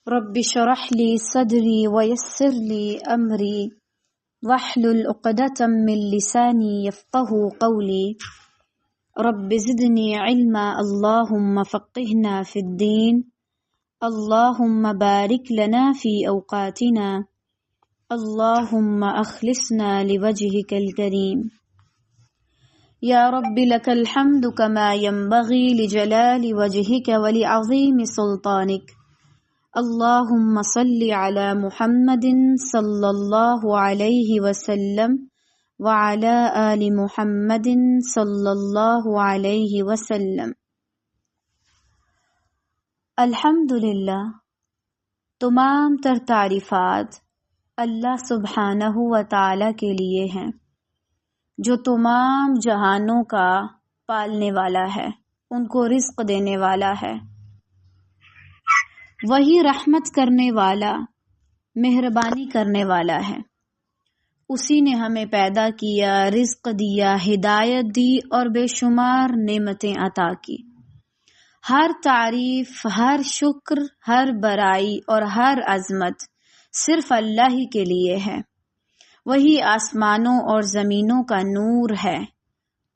رب اشرح لي صدري ويسر لي أمري واحلل عقدة من لساني يفقهوا قولي رب زدني علما اللهم فقهنا في الدين اللهم بارك لنا في أوقاتنا اللهم أخلصنا لوجهك الكريم يا رب لك الحمد كما ينبغي لجلال وجهك ولعظيم سلطانك اللهم صل على محمد صلی اللہ علیہ وسلم وعلى آل محمد صلی اللہ علیہ وسلم۔ الحمدللہ، تمام تر تعریفات اللہ سبحانہ و تعالی کے لیے ہیں جو تمام جہانوں کا پالنے والا ہے، ان کو رزق دینے والا ہے، وہی رحمت کرنے والا، مہربانی کرنے والا ہے۔ اسی نے ہمیں پیدا کیا، رزق دیا، ہدایت دی اور بے شمار نعمتیں عطا کی۔ ہر تعریف، ہر شکر، ہر برائی اور ہر عظمت صرف اللہ ہی کے لیے ہے۔ وہی آسمانوں اور زمینوں کا نور ہے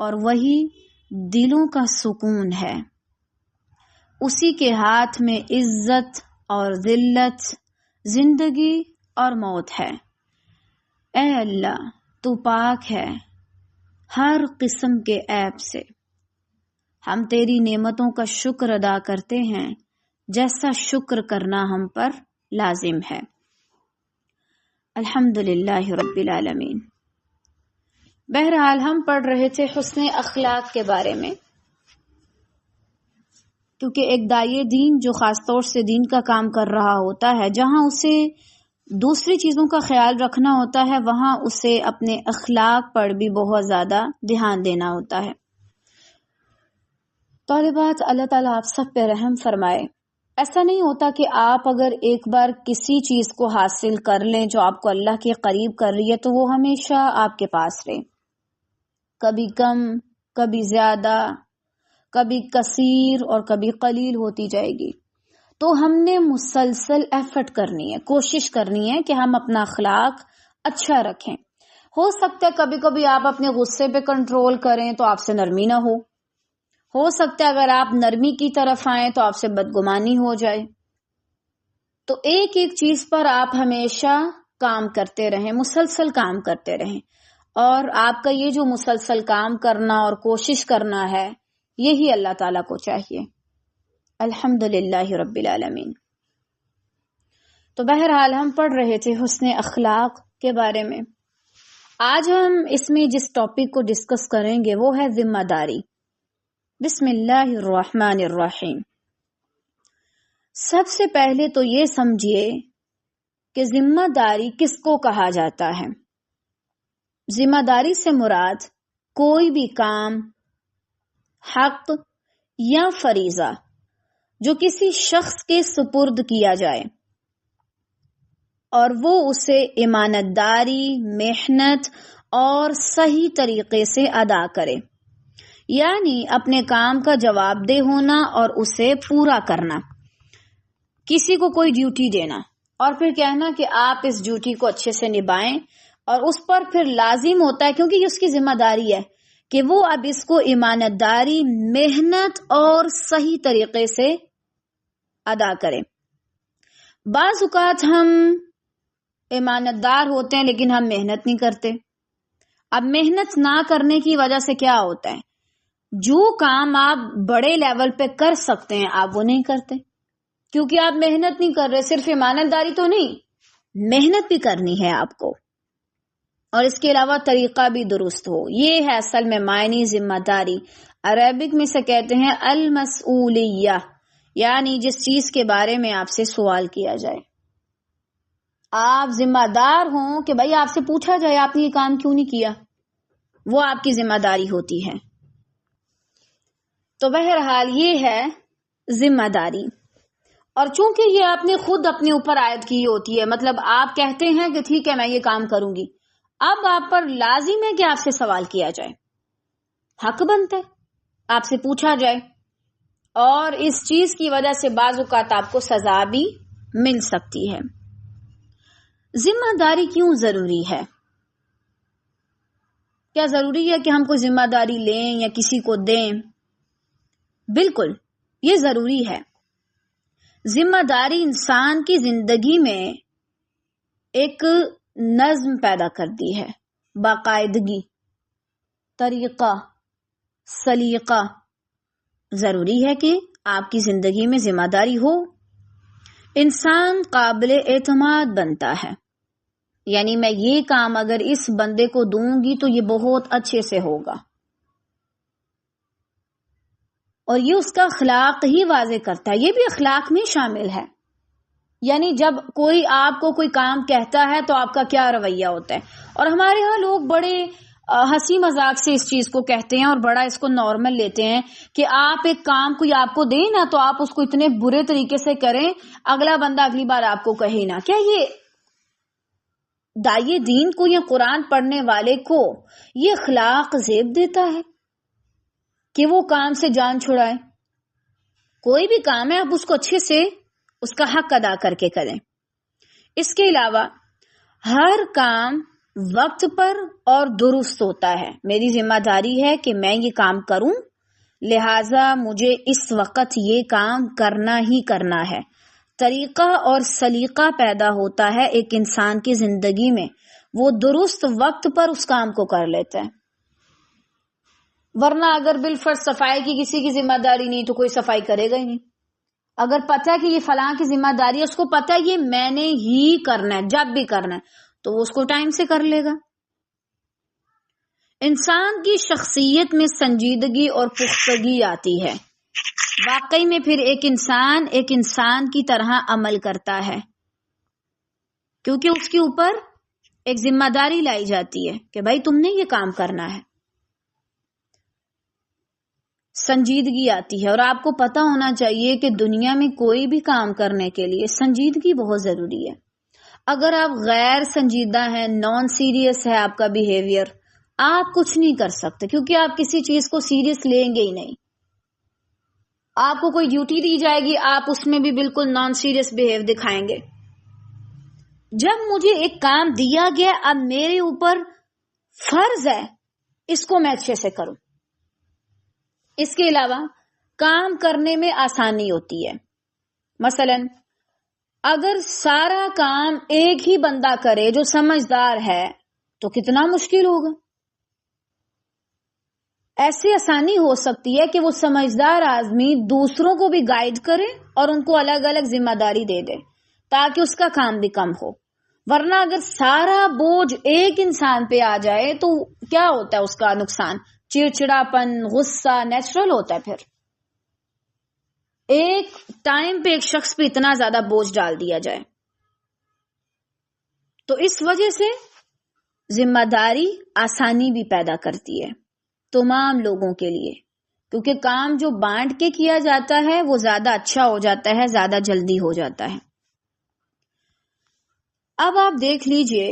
اور وہی دلوں کا سکون ہے۔ اسی کے ہاتھ میں عزت اور ذلت، زندگی اور موت ہے۔ اے اللہ، تو پاک ہے ہر قسم کے عیب سے۔ ہم تیری نعمتوں کا شکر ادا کرتے ہیں جیسا شکر کرنا ہم پر لازم ہے۔ الحمدللہ رب العالمین۔ بہرحال ہم پڑھ رہے تھے حسن اخلاق کے بارے میں، کیونکہ ایک داعی دین جو خاص طور سے دین کا کام کر رہا ہوتا ہے، جہاں اسے دوسری چیزوں کا خیال رکھنا ہوتا ہے، وہاں اسے اپنے اخلاق پر بھی بہت زیادہ دھیان دینا ہوتا ہے۔ طالبات، اللہ تعالیٰ آپ سب پہ رحم فرمائے۔ ایسا نہیں ہوتا کہ آپ اگر ایک بار کسی چیز کو حاصل کر لیں جو آپ کو اللہ کے قریب کر رہی ہے تو وہ ہمیشہ آپ کے پاس رہے، کبھی کم، کبھی زیادہ، کبھی کثیر اور کبھی قلیل ہوتی جائے گی۔ تو ہم نے مسلسل ایفرٹ کرنی ہے، کوشش کرنی ہے کہ ہم اپنا اخلاق اچھا رکھیں۔ ہو سکتا ہے کبھی کبھی آپ اپنے غصے پہ کنٹرول کریں تو آپ سے نرمی نہ ہو سکتا ہے اگر آپ نرمی کی طرف آئیں تو آپ سے بدگمانی ہو جائے۔ تو ایک ایک چیز پر آپ ہمیشہ کام کرتے رہیں، مسلسل کام کرتے رہیں، اور آپ کا یہ جو مسلسل کام کرنا اور کوشش کرنا ہے، یہی اللہ تعالیٰ کو چاہیے۔ الحمدللہ رب العالمین۔ تو بہرحال ہم پڑھ رہے تھے حسن اخلاق کے بارے میں۔ آج ہم اس میں جس ٹاپک کو ڈسکس کریں گے وہ ہے ذمہ داری۔ بسم اللہ الرحمن الرحیم۔ سب سے پہلے تو یہ سمجھیے کہ ذمہ داری کس کو کہا جاتا ہے۔ ذمہ داری سے مراد کوئی بھی کام، حق یا فریضہ جو کسی شخص کے سپرد کیا جائے اور وہ اسے امانت داری، محنت اور صحیح طریقے سے ادا کرے، یعنی اپنے کام کا جواب دہ ہونا اور اسے پورا کرنا۔ کسی کو کوئی ڈیوٹی دینا اور پھر کہنا کہ آپ اس ڈیوٹی کو اچھے سے نبھائیں، اور اس پر پھر لازم ہوتا ہے، کیونکہ یہ اس کی ذمہ داری ہے کہ وہ اب اس کو ایمانت داری، محنت اور صحیح طریقے سے ادا کرے۔ بعض اوقات ہم ایمانت دار ہوتے ہیں لیکن ہم محنت نہیں کرتے۔ اب محنت نہ کرنے کی وجہ سے کیا ہوتا ہے، جو کام آپ بڑے لیول پہ کر سکتے ہیں آپ وہ نہیں کرتے، کیونکہ آپ محنت نہیں کر رہے۔ صرف ایمانت داری تو نہیں، محنت بھی کرنی ہے آپ کو، اور اس کے علاوہ طریقہ بھی درست ہو۔ یہ ہے اصل میں معنی ذمہ داری۔ عربک میں سے کہتے ہیں المسئولیہ، یعنی جس چیز کے بارے میں آپ سے سوال کیا جائے، آپ ذمہ دار ہوں کہ بھائی آپ سے پوچھا جائے آپ نے یہ کام کیوں نہیں کیا، وہ آپ کی ذمہ داری ہوتی ہے۔ تو بہرحال یہ ہے ذمہ داری، اور چونکہ یہ آپ نے خود اپنے اوپر عائد کی ہوتی ہے، مطلب آپ کہتے ہیں کہ ٹھیک ہے میں یہ کام کروں گی، اب آپ پر لازم ہے کہ آپ سے سوال کیا جائے، حق بنتا ہے آپ سے پوچھا جائے، اور اس چیز کی وجہ سے بعض اوقات آپ کو سزا بھی مل سکتی ہے۔ ذمہ داری کیوں ضروری ہے؟ کیا ضروری ہے کہ ہم کوئی ذمہ داری لیں یا کسی کو دیں؟ بالکل، یہ ضروری ہے۔ ذمہ داری انسان کی زندگی میں ایک نظم پیدا کرتی ہے، باقاعدگی، طریقہ، سلیقہ۔ ضروری ہے کہ آپ کی زندگی میں ذمہ داری ہو۔ انسان قابل اعتماد بنتا ہے، یعنی میں یہ کام اگر اس بندے کو دوں گی تو یہ بہت اچھے سے ہوگا، اور یہ اس کا اخلاق ہی واضح کرتا ہے۔ یہ بھی اخلاق میں شامل ہے، یعنی جب کوئی آپ کو کوئی کام کہتا ہے تو آپ کا کیا رویہ ہوتا ہے۔ اور ہمارے ہاں لوگ بڑے ہنسی مذاق سے اس چیز کو کہتے ہیں اور بڑا اس کو نارمل لیتے ہیں کہ آپ ایک کام کوئی آپ کو دے نا تو آپ اس کو اتنے برے طریقے سے کریں اگلا بندہ اگلی بار آپ کو کہے نا۔ کیا یہ داعی دین کو یا قرآن پڑھنے والے کو یہ اخلاق زیب دیتا ہے کہ وہ کام سے جان چھڑائے؟ کوئی بھی کام ہے آپ اس کو اچھے سے اس کا حق ادا کر کے کریں۔ اس کے علاوہ ہر کام وقت پر اور درست ہوتا ہے۔ میری ذمہ داری ہے کہ میں یہ کام کروں، لہٰذا مجھے اس وقت یہ کام کرنا ہی کرنا ہے۔ طریقہ اور سلیقہ پیدا ہوتا ہے ایک انسان کی زندگی میں، وہ درست وقت پر اس کام کو کر لیتا ہے۔ ورنہ اگر بالفرض صفائی کی کسی کی ذمہ داری نہیں تو کوئی صفائی کرے گا ہی نہیں۔ اگر پتہ ہے کہ یہ فلاں کی ذمہ داری ہے، اس کو پتہ ہے یہ میں نے ہی کرنا ہے، جب بھی کرنا ہے، تو وہ اس کو ٹائم سے کر لے گا۔ انسان کی شخصیت میں سنجیدگی اور پختگی آتی ہے۔ واقعی میں پھر ایک انسان کی طرح عمل کرتا ہے، کیونکہ اس کے اوپر ایک ذمہ داری لائی جاتی ہے کہ بھائی تم نے یہ کام کرنا ہے۔ سنجیدگی آتی ہے، اور آپ کو پتا ہونا چاہیے کہ دنیا میں کوئی بھی کام کرنے کے لیے سنجیدگی بہت ضروری ہے۔ اگر آپ غیر سنجیدہ ہیں، نان سیریس ہے آپ کا بیہیویئر، آپ کچھ نہیں کر سکتے، کیونکہ آپ کسی چیز کو سیریس لیں گے ہی نہیں۔ آپ کو کوئی ڈیوٹی دی جائے گی، آپ اس میں بھی بالکل نان سیریس بیہیو دکھائیں گے۔ جب مجھے ایک کام دیا گیا، اب میرے اوپر فرض ہے اس کو میں اچھے سے کروں۔ اس کے علاوہ کام کرنے میں آسانی ہوتی ہے۔ مثلا اگر سارا کام ایک ہی بندہ کرے جو سمجھدار ہے تو کتنا مشکل ہوگا۔ ایسی آسانی ہو سکتی ہے کہ وہ سمجھدار آدمی دوسروں کو بھی گائیڈ کرے اور ان کو الگ الگ ذمہ داری دے دے تاکہ اس کا کام بھی کم ہو۔ ورنہ اگر سارا بوجھ ایک انسان پہ آ جائے تو کیا ہوتا ہے اس کا نقصان؟ چڑچڑاپن، غصہ نیچرل ہوتا ہے۔ پھر ایک ٹائم پہ ایک شخص پہ اتنا زیادہ بوجھ ڈال دیا جائے، تو اس وجہ سے ذمہ داری آسانی بھی پیدا کرتی ہے تمام لوگوں کے لیے، کیونکہ کام جو بانٹ کے کیا جاتا ہے وہ زیادہ اچھا ہو جاتا ہے، زیادہ جلدی ہو جاتا ہے۔ اب آپ دیکھ لیجئے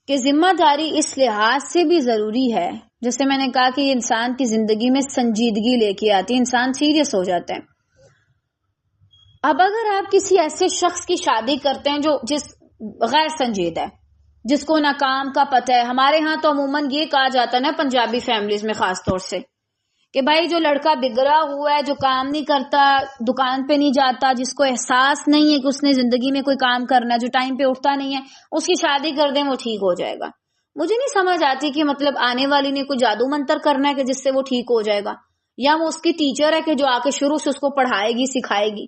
کہ ذمہ داری اس لحاظ سے بھی ضروری ہے، جیسے میں نے کہا کہ یہ انسان کی زندگی میں سنجیدگی لے کے آتی ہے، انسان سیریس ہو جاتا ہے۔ اب اگر آپ کسی ایسے شخص کی شادی کرتے ہیں جو غیر سنجیدہ ہے، جس کو نہ کام کا پتہ ہے، ہمارے ہاں تو عموماً یہ کہا جاتا ہے نا پنجابی فیملیز میں خاص طور سے کہ بھائی جو لڑکا بگڑا ہوا ہے، جو کام نہیں کرتا، دکان پہ نہیں جاتا، جس کو احساس نہیں ہے کہ اس نے زندگی میں کوئی کام کرنا ہے، جو ٹائم پہ اٹھتا نہیں ہے، اس کی شادی کر دیں وہ ٹھیک ہو جائے گا۔ مجھے نہیں سمجھ آتی کہ مطلب آنے والی نے کوئی جادو منتر کرنا ہے کہ جس سے وہ ٹھیک ہو جائے گا، یا وہ اس کی ٹیچر ہے کہ جو آ کے شروع سے اس کو پڑھائے گی، سکھائے گی۔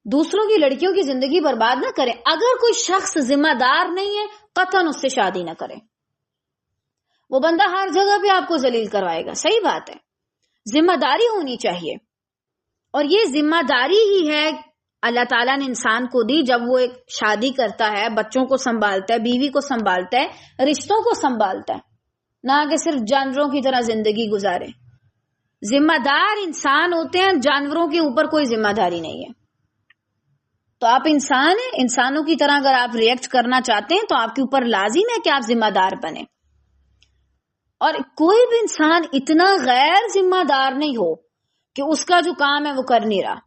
دوسروں کی لڑکیوں کی زندگی برباد نہ کریں۔ اگر کوئی شخص ذمہ دار نہیں ہے قطعاً اس سے شادی نہ کریں، وہ بندہ ہر جگہ پہ آپ کو ذلیل کروائے گا۔ صحیح بات ہے، ذمہ داری ہونی چاہیے، اور یہ ذمہ داری ہی ہے اللہ تعالیٰ نے انسان کو دی۔ جب وہ ایک شادی کرتا ہے، بچوں کو سنبھالتا ہے، بیوی کو سنبھالتا ہے، رشتوں کو سنبھالتا ہے، نہ کہ صرف جانوروں کی طرح زندگی گزارے۔ ذمہ دار انسان ہوتے ہیں، جانوروں کے اوپر کوئی ذمہ داری نہیں ہے۔ تو آپ انسان ہیں، انسانوں کی طرح اگر آپ ریئیکٹ کرنا چاہتے ہیں تو آپ کے اوپر لازم ہے کہ آپ ذمہ دار بنیں۔ اور کوئی بھی انسان اتنا غیر ذمہ دار نہیں ہو کہ اس کا جو کام ہے وہ کر نہیں رہا.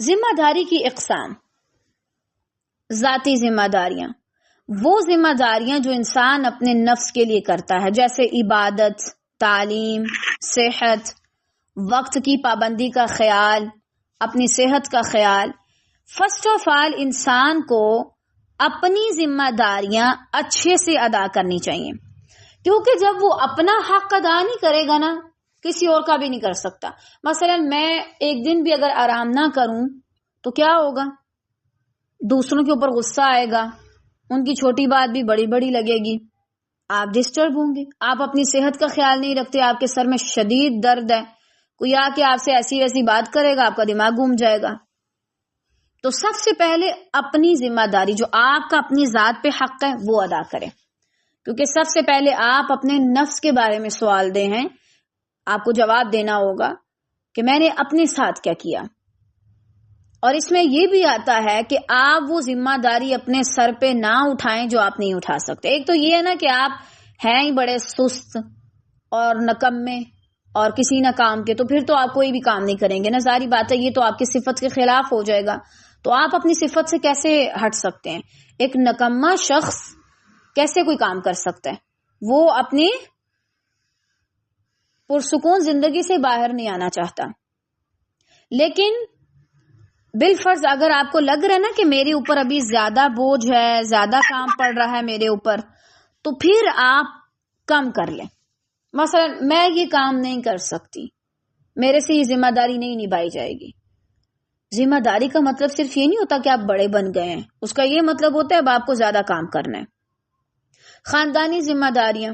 ذمہ داری کی اقسام. ذاتی ذمہ داریاں وہ ذمہ داریاں جو انسان اپنے نفس کے لیے کرتا ہے، جیسے عبادت، تعلیم، صحت، وقت کی پابندی کا خیال، اپنی صحت کا خیال. فرسٹ آف آل انسان کو اپنی ذمہ داریاں اچھے سے ادا کرنی چاہیے، کیونکہ جب وہ اپنا حق ادا نہیں کرے گا نا، کسی اور کا بھی نہیں کر سکتا. مثلا میں ایک دن بھی اگر آرام نہ کروں تو کیا ہوگا؟ دوسروں کے اوپر غصہ آئے گا، ان کی چھوٹی بات بھی بڑی بڑی لگے گی، آپ ڈسٹرب ہوں گے. آپ اپنی صحت کا خیال نہیں رکھتے، آپ کے سر میں شدید درد ہے، کوئی آ کے آپ سے ایسی ویسی بات کرے گا، آپ کا دماغ گھوم جائے گا. تو سب سے پہلے اپنی ذمہ داری جو آپ کا اپنی ذات پہ حق ہے وہ ادا کریں، کیونکہ سب سے پہلے آپ اپنے نفس کے بارے میں سوال دے ہیں. آپ کو جواب دینا ہوگا کہ میں نے اپنے ساتھ کیا کیا. اور اس میں یہ بھی آتا ہے کہ آپ وہ ذمہ داری اپنے سر پہ نہ اٹھائیں جو آپ نہیں اٹھا سکتے. ایک تو یہ ہے نا کہ آپ ہیں ہی بڑے سست اور نکمے اور کسی نہ کام کے، تو پھر تو آپ کوئی بھی کام نہیں کریں گے نا، ظاہری بات ہے یہ تو آپ کی صفت کے خلاف ہو جائے گا. تو آپ اپنی صفت سے کیسے ہٹ سکتے ہیں؟ ایک نکما شخص کیسے کوئی کام کر سکتا ہے؟ وہ اپنی پرسکون زندگی سے باہر نہیں آنا چاہتا. لیکن بالفرض اگر آپ کو لگ رہا ہے نا کہ میرے اوپر ابھی زیادہ بوجھ ہے، زیادہ کام پڑ رہا ہے میرے اوپر، تو پھر آپ کم کر لیں. مثلا میں یہ کام نہیں کر سکتی، میرے سے یہ ذمہ داری نہیں نبھائی جائے گی. ذمہ داری کا مطلب صرف یہ نہیں ہوتا کہ آپ بڑے بن گئے ہیں، اس کا یہ مطلب ہوتا ہے اب آپ کو زیادہ کام کرنا ہے. خاندانی ذمہ داریاں،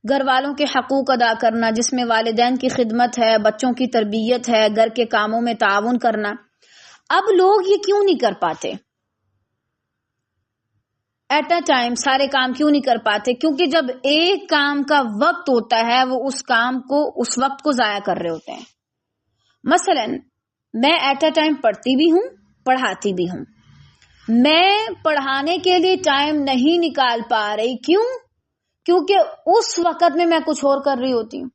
گھر والوں کے حقوق ادا کرنا، جس میں والدین کی خدمت ہے، بچوں کی تربیت ہے، گھر کے کاموں میں تعاون کرنا. اب لوگ یہ کیوں نہیں کر پاتے؟ ایٹ اے ٹائم سارے کام کیوں نہیں کر پاتے؟ کیونکہ جب ایک کام کا وقت ہوتا ہے وہ اس کام کو، اس وقت کو ضائع کر رہے ہوتے ہیں. مثلا میں ایٹ اے ٹائم پڑھتی بھی ہوں، پڑھاتی بھی ہوں. میں پڑھانے کے لیے ٹائم نہیں نکال پا رہی، کیوں؟ کیونکہ اس وقت میں کچھ اور کر رہی ہوتی ہوں،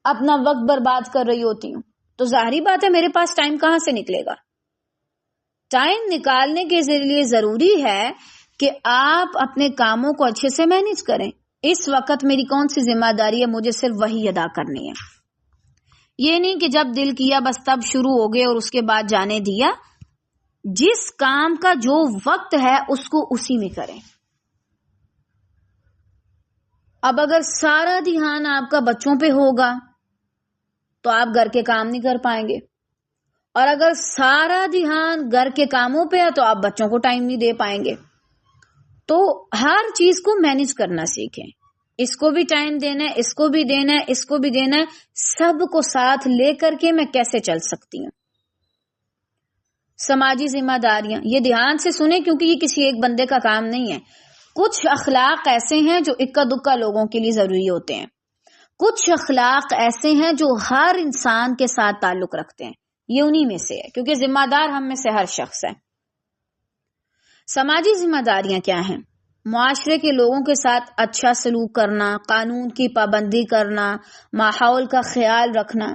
اپنا وقت برباد کر رہی ہوتی ہوں. تو ظاہری بات ہے میرے پاس ٹائم کہاں سے نکلے گا؟ ٹائم نکالنے کے لیے ضروری ہے کہ آپ اپنے کاموں کو اچھے سے مینج کریں. اس وقت میری کون سی ذمہ داری ہے، مجھے صرف وہی ادا کرنی ہے. یہ نہیں کہ جب دل کیا بس تب شروع ہو گئے اور اس کے بعد جانے دیا. جس کام کا جو وقت ہے اس کو اسی میں کریں. اب اگر سارا دھیان آپ کا بچوں پہ ہوگا تو آپ گھر کے کام نہیں کر پائیں گے، اور اگر سارا دھیان گھر کے کاموں پہ ہے تو آپ بچوں کو ٹائم نہیں دے پائیں گے. تو ہر چیز کو مینج کرنا سیکھیں. اس کو بھی ٹائم دینا ہے، اس کو بھی دینا ہے، اس کو بھی دینا ہے. سب کو ساتھ لے کر کے میں کیسے چل سکتی ہوں؟ سماجی ذمہ داریاں، یہ دھیان سے سنیں کیونکہ یہ کسی ایک بندے کا کام نہیں ہے. کچھ اخلاق ایسے ہیں جو اکا دکا لوگوں کے لیے ضروری ہوتے ہیں. کچھ اخلاق ایسے ہیں جو ہر انسان کے ساتھ تعلق رکھتے ہیں. یہ انہی میں سے ہے، کیونکہ ذمہ دار ہم میں سے ہر شخص ہے. سماجی ذمہ داریاں کیا ہیں؟ معاشرے کے لوگوں کے ساتھ اچھا سلوک کرنا، قانون کی پابندی کرنا، ماحول کا خیال رکھنا،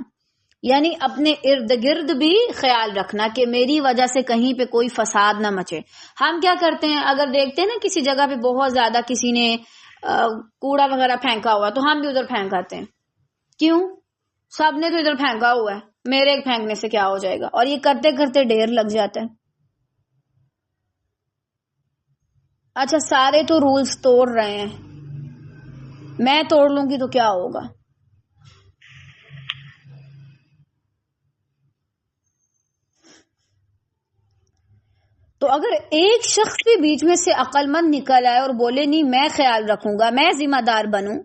یعنی اپنے ارد گرد بھی خیال رکھنا کہ میری وجہ سے کہیں پہ کوئی فساد نہ مچے. ہم کیا کرتے ہیں، اگر دیکھتے ہیں نا کسی جگہ پہ بہت زیادہ کسی نے کوڑا وغیرہ پھینکا ہوا تو ہم بھی ادھر پھینک آتے ہیں. کیوں؟ سب نے تو ادھر پھینکا ہوا ہے، میرے ایک پھینکنے سے کیا ہو جائے گا؟ اور یہ کرتے کرتے ڈھیر لگ جاتا ہے. اچھا سارے تو رولز توڑ رہے ہیں، میں توڑ لوں گی تو کیا ہوگا؟ تو اگر ایک شخص بھی بیچ میں سے عقل مند نکل آئے اور بولے نہیں میں خیال رکھوں گا، میں ذمہ دار بنوں،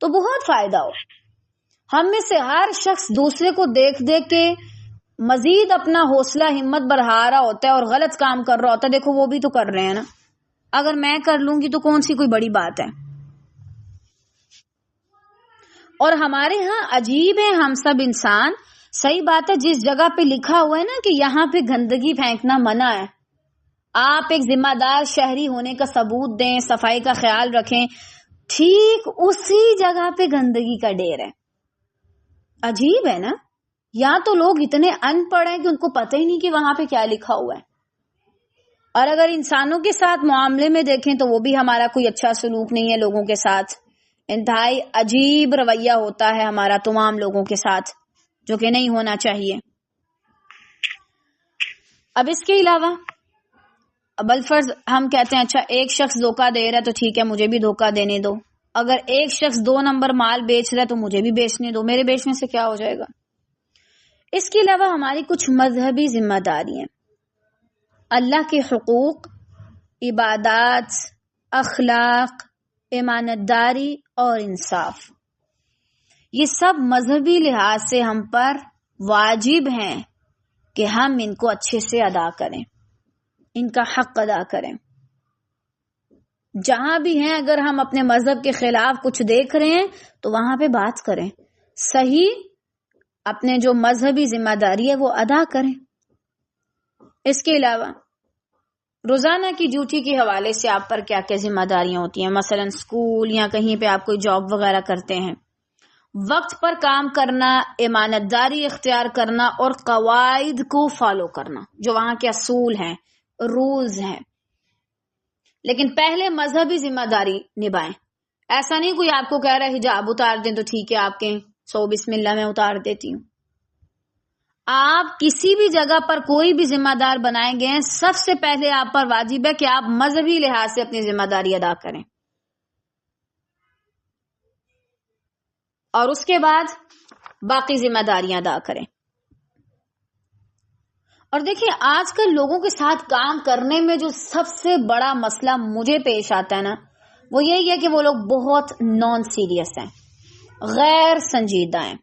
تو بہت فائدہ ہو. ہم میں سے ہر شخص دوسرے کو دیکھ دیکھ کے مزید اپنا حوصلہ ہمت بڑھا رہا ہوتا ہے اور غلط کام کر رہا ہوتا ہے. دیکھو وہ بھی تو کر رہے ہیں نا، اگر میں کر لوں گی تو کون سی کوئی بڑی بات ہے. اور ہمارے ہاں عجیب ہے، ہم سب انسان، صحیح بات ہے جس جگہ پہ لکھا ہوا ہے نا کہ یہاں پہ گندگی پھینکنا منع ہے، آپ ایک ذمہ دار شہری ہونے کا ثبوت دیں، صفائی کا خیال رکھیں، ٹھیک اسی جگہ پہ گندگی کا ڈھیر ہے. عجیب ہے نا. یا تو لوگ اتنے ان پڑھ ہیں کہ ان کو پتہ ہی نہیں کہ وہاں پہ کیا لکھا ہوا ہے. اور اگر انسانوں کے ساتھ معاملے میں دیکھیں تو وہ بھی ہمارا کوئی اچھا سلوک نہیں ہے. لوگوں کے ساتھ انتہائی عجیب رویہ ہوتا ہے ہمارا تمام لوگوں کے ساتھ، جو کہ نہیں ہونا چاہیے. اب اس کے علاوہ بالفرض ہم کہتے ہیں اچھا ایک شخص دھوکہ دے رہا ہے تو ٹھیک ہے مجھے بھی دھوکہ دینے دو. اگر ایک شخص 2 نمبر مال بیچ رہا ہے تو مجھے بھی بیچنے دو. میرے بیچنے سے کیا ہو جائے گا؟ اس کے علاوہ ہماری کچھ مذہبی ذمہ داریاں، اللہ کے حقوق، عبادات، اخلاق، امانت داری اور انصاف، یہ سب مذہبی لحاظ سے ہم پر واجب ہیں کہ ہم ان کو اچھے سے ادا کریں، ان کا حق ادا کریں. جہاں بھی ہیں اگر ہم اپنے مذہب کے خلاف کچھ دیکھ رہے ہیں تو وہاں پہ بات کریں، صحیح اپنے جو مذہبی ذمہ داری ہے وہ ادا کریں. اس کے علاوہ روزانہ کی ڈیوٹی کے حوالے سے آپ پر کیا کیا ذمہ داریاں ہوتی ہیں؟ مثلا اسکول یا کہیں پہ آپ کوئی جاب وغیرہ کرتے ہیں، وقت پر کام کرنا، امانت داری اختیار کرنا اور قواعد کو فالو کرنا، جو وہاں کے اصول ہیں، رولز ہیں. لیکن پہلے مذہبی ذمہ داری نبھائیں. ایسا نہیں کوئی آپ کو کہہ رہا ہے حجاب اتار دیں تو ٹھیک ہے آپ کے سو بسم اللہ میں اتار دیتی ہوں. آپ کسی بھی جگہ پر کوئی بھی ذمہ دار بنائے گئے ہیں، سب سے پہلے آپ پر واجب ہے کہ آپ مذہبی لحاظ سے اپنی ذمہ داری ادا کریں، اور اس کے بعد باقی ذمہ داریاں ادا کریں. اور دیکھیں آج کل لوگوں کے ساتھ کام کرنے میں جو سب سے بڑا مسئلہ مجھے پیش آتا ہے نا، وہ یہی ہے کہ وہ لوگ بہت نان سیریس ہیں، غیر سنجیدہ ہیں.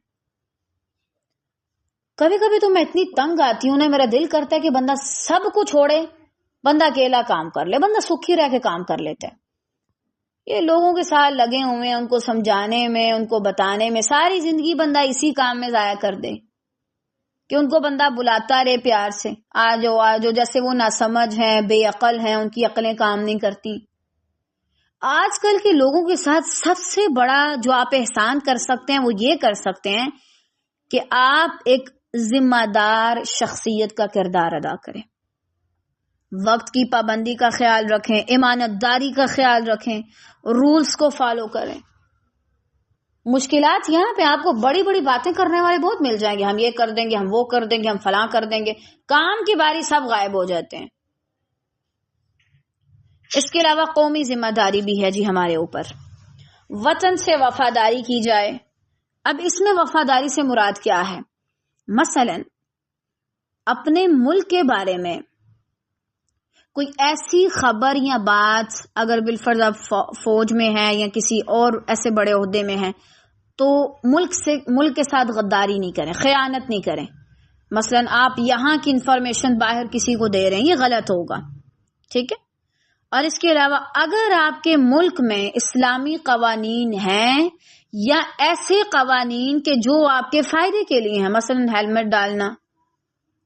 کبھی کبھی تو میں اتنی تنگ آتی ہوں نا، میرا دل کرتا ہے کہ بندہ سب کو چھوڑے، بندہ اکیلا کام کر لے، بندہ سکھی رہ کے کام کر لیتا ہے. یہ لوگوں کے ساتھ لگے ہوئے ہیں، ان کو سمجھانے میں، ان کو بتانے میں، ساری زندگی بندہ اسی کام میں ضائع کر دے کہ ان کو بندہ بلاتا رہے پیار سے، آجو آجو، جیسے وہ ناسمجھ ہیں، بے عقل ہیں، ان کی عقلیں کام نہیں کرتی. آج کل کے لوگوں کے ساتھ سب سے بڑا جو آپ احسان کر سکتے ہیں وہ یہ کر سکتے ہیں کہ آپ ایک ذمہ دار شخصیت کا کردار ادا کریں، وقت کی پابندی کا خیال رکھیں، امانت داری کا خیال رکھیں، رولز کو فالو کریں. مشکلات یہاں پہ آپ کو بڑی بڑی باتیں کرنے والے بہت مل جائیں گے، ہم یہ کر دیں گے، ہم وہ کر دیں گے، ہم فلاں کر دیں گے، کام کی باری سب غائب ہو جاتے ہیں. اس کے علاوہ قومی ذمہ داری بھی ہے جی ہمارے اوپر، وطن سے وفاداری کی جائے. اب اس میں وفاداری سے مراد کیا ہے؟ مثلا اپنے ملک کے بارے میں کوئی ایسی خبر یا بات، اگر بالفرض آپ فوج میں ہیں یا کسی اور ایسے بڑے عہدے میں ہیں، تو ملک کے ساتھ غداری نہیں کریں، خیانت نہیں کریں. مثلا آپ یہاں کی انفارمیشن باہر کسی کو دے رہے ہیں، یہ غلط ہوگا، ٹھیک ہے. اور اس کے علاوہ اگر آپ کے ملک میں اسلامی قوانین ہیں یا ایسے قوانین کہ جو آپ کے فائدے کے لیے ہیں، مثلا ہیلمٹ ڈالنا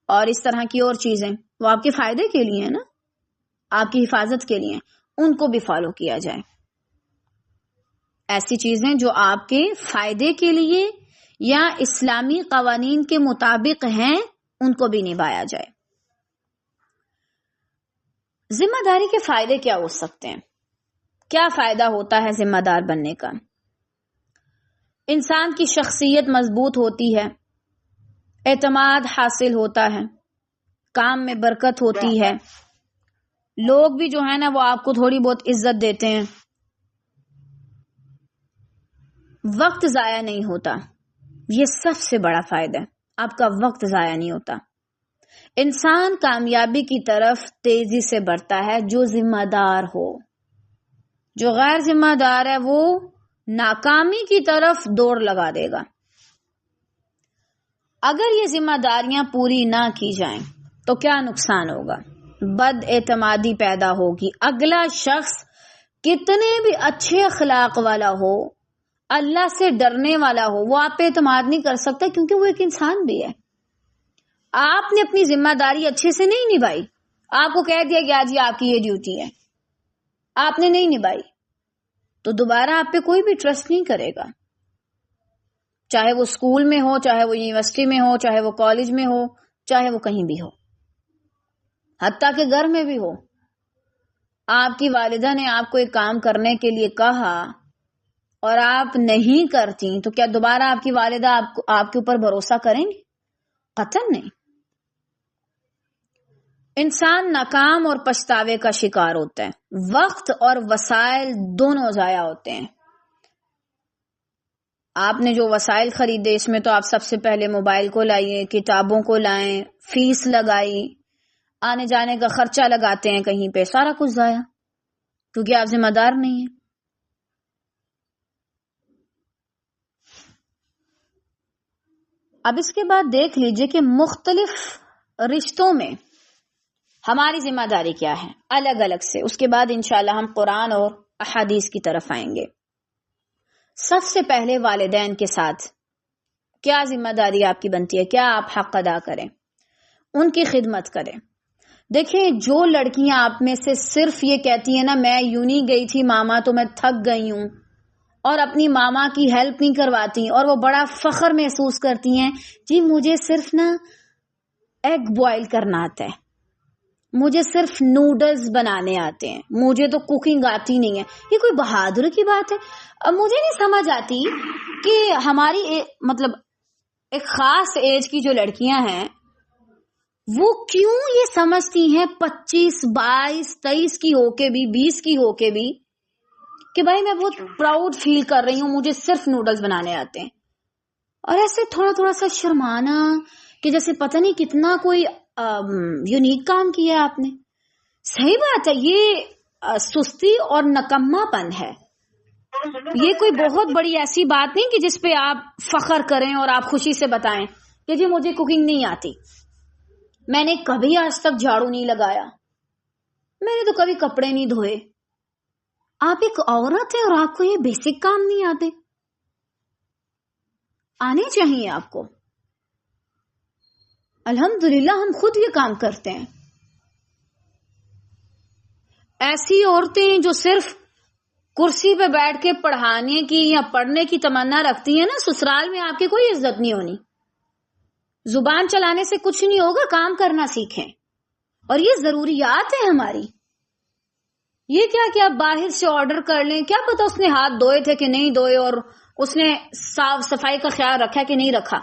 اور اس طرح کی اور چیزیں، وہ آپ کے فائدے کے لیے ہیں نا، آپ کی حفاظت کے لیے، ان کو بھی فالو کیا جائے. ایسی چیزیں جو آپ کے فائدے کے لیے یا اسلامی قوانین کے مطابق ہیں، ان کو بھی نبھایا جائے. ذمہ داری کے فائدے کیا ہو سکتے ہیں؟ کیا فائدہ ہوتا ہے ذمہ دار بننے کا؟ انسان کی شخصیت مضبوط ہوتی ہے، اعتماد حاصل ہوتا ہے، کام میں برکت ہوتی ہے، لوگ بھی جو ہے نا وہ آپ کو تھوڑی بہت عزت دیتے ہیں، وقت ضائع نہیں ہوتا. یہ سب سے بڑا فائدہ ہے، آپ کا وقت ضائع نہیں ہوتا. انسان کامیابی کی طرف تیزی سے بڑھتا ہے جو ذمہ دار ہو. جو غیر ذمہ دار ہے وہ ناکامی کی طرف دوڑ لگا دے گا. اگر یہ ذمہ داریاں پوری نہ کی جائیں تو کیا نقصان ہوگا؟ بد اعتمادی پیدا ہوگی. اگلا شخص کتنے بھی اچھے اخلاق والا ہو، اللہ سے ڈرنے والا ہو، وہ آپ پہ اعتماد نہیں کر سکتا، کیونکہ وہ ایک انسان بھی ہے. آپ نے اپنی ذمہ داری اچھے سے نہیں نبھائی، آپ کو کہہ دیا گیا جی آپ کی یہ ڈیوٹی ہے، آپ نے نہیں نبھائی، تو دوبارہ آپ پہ کوئی بھی ٹرسٹ نہیں کرے گا، چاہے وہ اسکول میں ہو، چاہے وہ یونیورسٹی میں ہو، چاہے وہ کالج میں ہو، چاہے وہ کہیں بھی ہو، حتیٰ کہ گھر میں بھی ہو۔ آپ کی والدہ نے آپ کو ایک کام کرنے کے لیے کہا اور آپ نہیں کرتی، تو کیا دوبارہ آپ کی والدہ آپ کے اوپر بھروسہ کریں گے؟ قطعاً نہیں۔ انسان ناکام اور پچھتاوے کا شکار ہوتا ہے، وقت اور وسائل دونوں ضائع ہوتے ہیں۔ آپ نے جو وسائل خریدے اس میں تو آپ سب سے پہلے موبائل کو لائیے، کتابوں کو لائیں، فیس لگائی، آنے جانے کا خرچہ لگاتے ہیں کہیں پہ، سارا کچھ ضائع، کیونکہ آپ ذمہ دار نہیں ہیں۔ اب اس کے بعد دیکھ لیجئے کہ مختلف رشتوں میں ہماری ذمہ داری کیا ہے، الگ الگ سے۔ اس کے بعد انشاءاللہ ہم قرآن اور احادیث کی طرف آئیں گے۔ سب سے پہلے والدین کے ساتھ کیا ذمہ داری آپ کی بنتی ہے، کیا آپ حق ادا کریں، ان کی خدمت کریں۔ دیکھیں، جو لڑکیاں آپ میں سے صرف یہ کہتی ہیں نا میں یوں نہیں گئی تھی ماما تو میں تھک گئی ہوں، اور اپنی ماما کی ہیلپ نہیں کرواتی، اور وہ بڑا فخر محسوس کرتی ہیں، جی مجھے صرف نا ایگ بوائل کرنا آتا ہے، مجھے صرف نوڈلز بنانے آتے ہیں، مجھے تو کوکنگ آتی نہیں ہے۔ یہ کوئی بہادر کی بات ہے؟ اب مجھے نہیں سمجھ آتی کہ ہماری مطلب ایک خاص ایج کی جو لڑکیاں ہیں وہ کیوں یہ سمجھتی ہیں 25 22 23 کی ہو کے بھی 20 کی ہو کے بھی کہ بھائی میں بہت پراؤڈ فیل کر رہی ہوں، مجھے صرف نوڈلز بنانے آتے ہیں، اور ایسے تھوڑا تھوڑا سا شرمانا کہ جیسے پتہ نہیں کتنا کوئی یونیک کام کیا آپ نے۔ صحیح بات ہے، یہ سستی اور نکما پن ہے، یہ کوئی بہت بڑی ایسی بات نہیں کہ جس پہ آپ فخر کریں اور آپ خوشی سے بتائیں کہ جی مجھے کوکنگ نہیں آتی، میں نے کبھی آج تک جھاڑو نہیں لگایا، میں نے تو کبھی کپڑے نہیں دھوئے۔ آپ ایک عورت ہیں اور آپ کو یہ بیسک کام نہیں آتے، آنے چاہیے آپ کو۔ الحمدللہ ہم خود یہ کام کرتے ہیں۔ ایسی عورتیں جو صرف کرسی پہ بیٹھ کے پڑھانے کی یا پڑھنے کی تمنا رکھتی ہیں نا، سسرال میں آپ کی کوئی عزت نہیں ہونی۔ زبان چلانے سے کچھ نہیں ہوگا، کام کرنا سیکھیں، اور یہ ضروریات ہیں ہماری۔ یہ کیا کہ آپ باہر سے آرڈر کر لیں، کیا پتا اس نے ہاتھ دھوئے تھے کہ نہیں دھوئے، اور اس نے صاف صفائی کا خیال رکھا کہ نہیں رکھا۔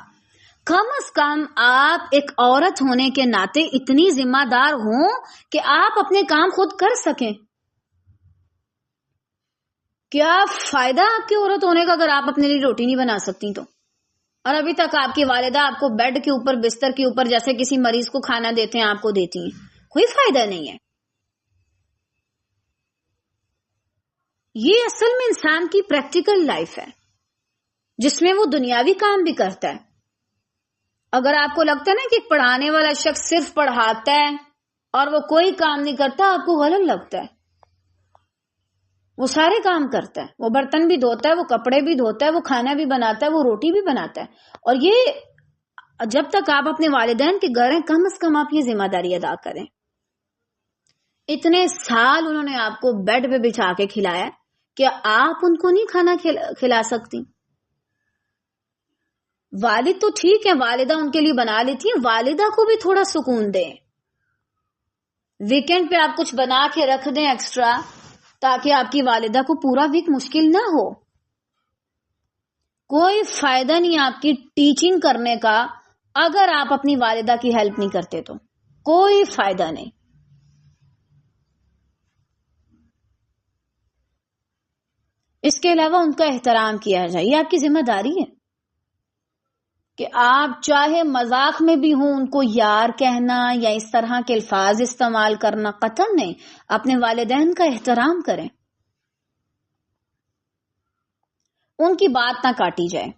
کم از کم آپ ایک عورت ہونے کے ناطے اتنی ذمہ دار ہوں کہ آپ اپنے کام خود کر سکیں۔ کیا فائدہ آپ کی عورت ہونے کا اگر آپ اپنے لیے روٹی نہیں بنا سکتی تو؟ اور ابھی تک آپ کی والدہ آپ کو بیڈ کے اوپر بستر کے اوپر جیسے کسی مریض کو کھانا دیتے ہیں آپ کو دیتی ہیں، کوئی فائدہ نہیں ہے۔ یہ اصل میں انسان کی پریکٹیکل لائف ہے جس میں وہ دنیاوی کام بھی کرتا ہے۔ اگر آپ کو لگتا ہے نا کہ ایک پڑھانے والا شخص صرف پڑھاتا ہے اور وہ کوئی کام نہیں کرتا، آپ کو غلط لگتا ہے۔ وہ سارے کام کرتا ہے، وہ برتن بھی دھوتا ہے، وہ کپڑے بھی دھوتا ہے، وہ کھانا بھی بناتا ہے، وہ روٹی بھی بناتا ہے۔ اور یہ جب تک آپ اپنے والدین کے گھر ہیں کم از کم آپ یہ ذمہ داری ادا کریں۔ اتنے سال انہوں نے آپ کو بیڈ پہ بچھا کے کھلایا، کیا آپ ان کو نہیں کھانا کھلا سکتی؟ والد تو ٹھیک ہے، والدہ ان کے لیے بنا لیتی ہیں، والدہ کو بھی تھوڑا سکون دیں۔ ویکینڈ پہ آپ کچھ بنا کے رکھ دیں ایکسٹرا، تاکہ آپ کی والدہ کو پورا ویک مشکل نہ ہو۔ کوئی فائدہ نہیں آپ کی ٹیچنگ کرنے کا اگر آپ اپنی والدہ کی ہیلپ نہیں کرتے تو کوئی فائدہ نہیں۔ اس کے علاوہ ان کا احترام کیا جائے، یہ آپ کی ذمہ داری ہے کہ آپ چاہے مذاق میں بھی ہوں ان کو یار کہنا یا اس طرح کے الفاظ استعمال کرنا قطعاً نہیں، اپنے والدین کا احترام کریں، ان کی بات نہ کاٹی جائے،